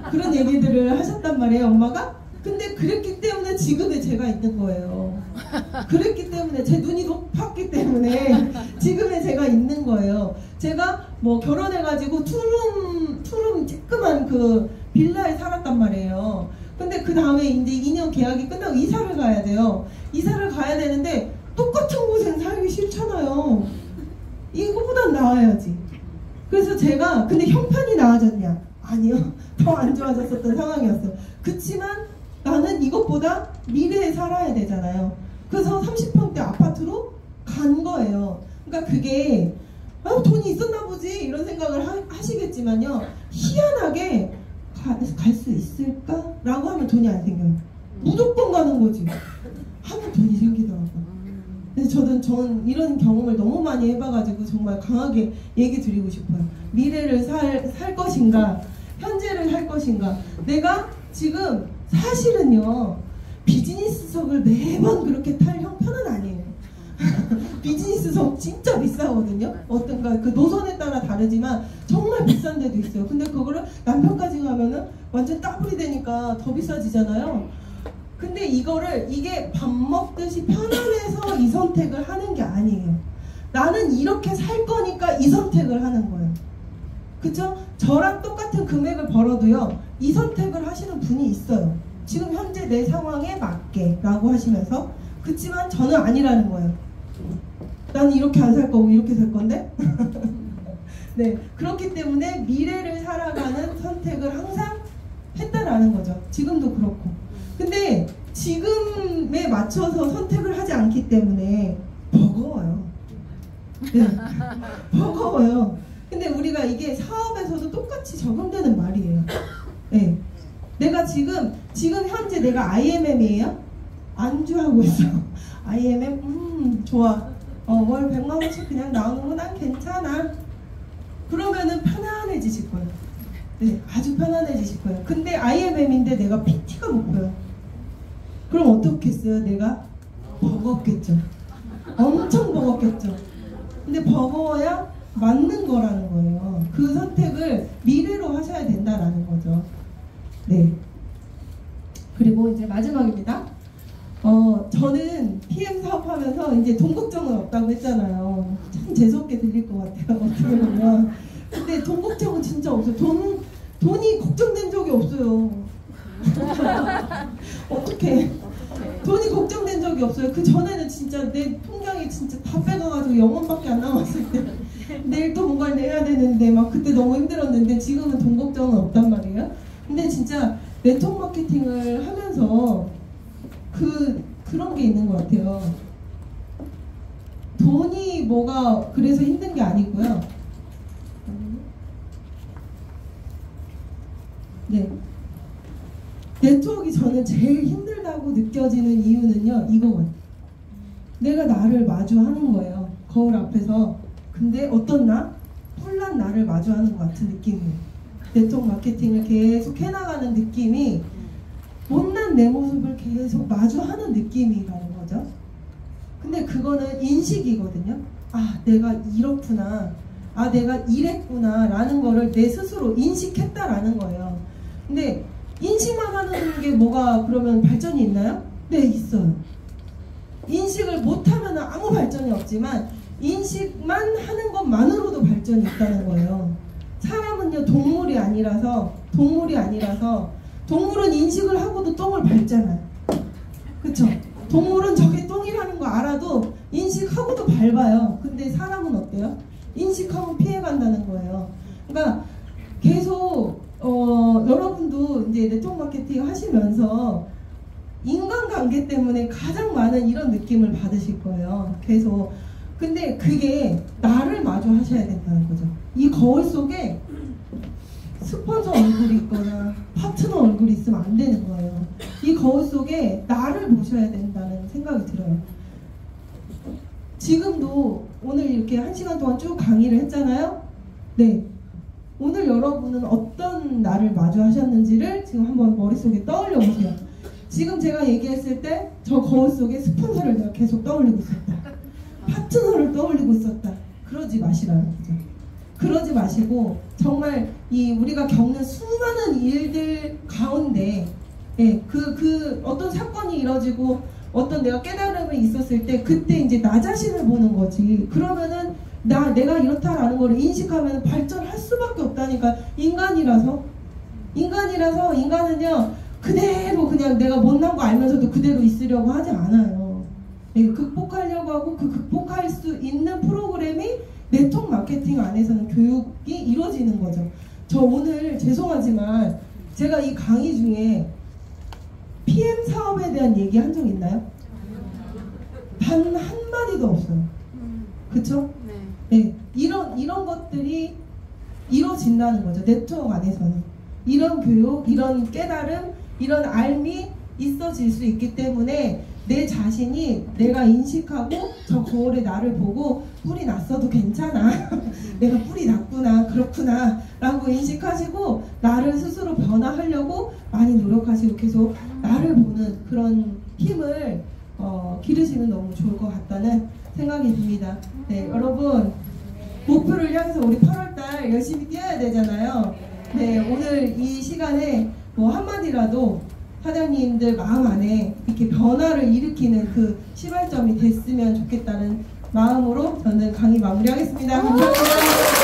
그런 얘기들을 하셨단 말이에요, 엄마가. 근데 그랬기 때문에 지금의 제가 있는 거예요. 그랬기 때문에 제 눈이 높았기 때문에 지금의 제가 있는 거예요. 제가 뭐 결혼해가지고 투룸 쬐끄만 그 빌라에 살았단 말이에요. 근데 그 다음에 이제 2년 계약이 끝나고 이사를 가야 돼요. 이사를 가야 되는데 똑같은 곳엔 살기 싫잖아요. 이거보단 나아야지. 그래서 제가, 근데 형편이 나아졌냐? 아니요. 더 안 좋아졌었던 상황이었어요. 그치만 나는 이것보다 미래에 살아야 되잖아요. 그래서 30평대 아파트로 간 거예요. 그러니까 그게 아, 돈이 있었나 보지 이런 생각을 하시겠지만요, 희한하게 갈 수 있을까? 라고 하면 돈이 안 생겨요. 무조건 가는 거지. 하면 돈이 생기더라고요. 그래서 저는 이런 경험을 너무 많이 해봐가지고 정말 강하게 얘기 드리고 싶어요. 미래를 살 것인가, 현재를 할 것인가. 내가 지금 사실은요, 비즈니스석을 매번 그렇게 탈 형편은 아니에요. 비즈니스석 진짜 비싸거든요. 어떤가 그 노선에 따라 다르지만 정말 비싼 데도 있어요. 근데 그거를 남편까지 가면은 완전 따블이 되니까 더 비싸지잖아요. 근데 이게 밥 먹듯이 편안해서 이 선택을 하는 게 아니에요. 나는 이렇게 살 거니까 이 선택을 하는 거예요. 그쵸? 저랑 똑같은 금액을 벌어도요, 이 선택을 하시는 분이 있어요. 지금 현재 내 상황에 맞게 라고 하시면서. 그치만 저는 아니라는 거예요. 나는 이렇게 안 살 거고 이렇게 살 건데. 네, 그렇기 때문에 미래를 살아가는 선택을 항상 했다라는 거죠. 지금도 그렇고. 근데 지금에 맞춰서 선택을 하지 않기 때문에 버거워요. 네, 버거워요. 근데 우리가 이게 사업에서도 똑같이 적용되는 말이에요. 네, 내가 지금 현재 내가 IMM이에요? 안주하고 있어. IMM? 좋아. 월 100만 원씩 그냥 나오는 거 난 괜찮아. 그러면은 편안해지실 거예요. 네, 아주 편안해지실 거예요. 근데 IMM인데 내가 PT가 못 보여. 그럼 어떻겠어요? 내가 버겁겠죠. 엄청 버겁겠죠. 근데 버거워야 맞는 거라는 거예요. 그 선택을 미래로 하셔야 된다라는 거죠. 네. 그리고 이제 마지막입니다. 저는 PM 사업하면서 이제 돈 걱정은 없다고 했잖아요. 참 재수없게 들릴 것 같아요. 어떻게 보면. 근데 돈 걱정은 진짜 없어요. 돈이 걱정된 적이 없어요. 어떻게? 돈이 걱정된 적이 없어요. 그 전에는 진짜 내 통장에 진짜 다 빼가가지고 0원밖에 안 남았을 때 내일 또 뭔가를 내야 되는데 막 그때 너무 힘들었는데 지금은 돈 걱정은 없단 말이에요. 근데 진짜 네트워크 마케팅을 하면서 그런 게 있는 것 같아요. 돈이 뭐가 그래서 힘든 게 아니고요. 네. 네트워크가 저는 제일 힘들다고 느껴지는 이유는요, 이거거든요. 내가 나를 마주하는 거예요. 거울 앞에서. 근데 어떤 뿔난 나를 마주하는 것 같은 느낌이에요. 네트워크 마케팅을 계속 해나가는 느낌이 못난 내 모습을 계속 마주하는 느낌이라는 거죠. 근데 그거는 인식이거든요. 아, 내가 이렇구나. 아, 내가 이랬구나. 라는 거를 내 스스로 인식했다라는 거예요. 근데 인식만 하는 게 뭐가 그러면 발전이 있나요? 네, 있어요. 인식을 못하면 아무 발전이 없지만 인식만 하는 것만으로도 발전이 있다는 거예요. 사람은요, 동물이 아니라서 동물은 인식을 하고도 똥을 밟잖아요. 그쵸? 동물은 저게 똥이라는 거 알아도 인식하고도 밟아요. 근데 사람은 어때요? 인식하면 피해간다는 거예요. 그러니까 계속 여러분도 이제 네트워크 마케팅 하시면서 인간관계 때문에 가장 많은 이런 느낌을 받으실 거예요. 계속. 근데 그게 나를 마주 하셔야 된다는 거죠. 이 거울 속에 스폰서 얼굴이 있거나 파트너 얼굴이 있으면 안 되는 거예요. 이 거울 속에 나를 보셔야 된다는 생각이 들어요. 지금도 오늘 이렇게 1시간 동안 쭉 강의를 했잖아요. 네. 오늘 여러분은 어떤 나를 마주하셨는지를 지금 한번 머릿속에 떠올려 보세요. 지금 제가 얘기했을 때 저 거울 속에 스폰서를 내가 계속 떠올리고 있었다. 파트너를 떠올리고 있었다. 그러지 마시라는 거죠. 그러지 마시고 정말 이 우리가 겪는 수많은 일들 가운데 그 어떤 사건이 이뤄지고 어떤 내가 깨달음이 있었을 때 그때 이제 나 자신을 보는 거지. 그러면은 내가 이렇다라는 거를 인식하면 발전할 수밖에 없다니까. 인간이라서 인간은요 그대로 그냥 내가 못난 거 알면서도 그대로 있으려고 하지 않아요. 극복하려고 하고 그 극복할 수 있는 프로그램이 네트워크 마케팅 안에서는 교육이 이루어지는 거죠. 저 오늘 죄송하지만 제가 이 강의 중에 PM 사업에 대한 얘기 한 적 있나요? 단 한마디도 없어요. 그쵸? 네. 네, 이런 것들이 이루어진다는 거죠. 네트워크 안에서는. 이런 교육, 이런 깨달음, 이런 알미 있어질 수 있기 때문에 내 자신이 내가 인식하고 저 거울에 나를 보고 뿔이 났어도 괜찮아. 내가 뿔이 났구나, 그렇구나 라고 인식하시고 나를 스스로 변화하려고 많이 노력하시고 계속 나를 보는 그런 힘을 기르시면 너무 좋을 것 같다는 생각이 듭니다. 네, 여러분 목표를 향해서 우리 8월달 열심히 뛰어야 되잖아요. 네, 오늘 이 시간에 뭐 한마디라도 사장님들 마음 안에 이렇게 변화를 일으키는 그 시발점이 됐으면 좋겠다는 마음으로 저는 강의 마무리하겠습니다. 감사합니다.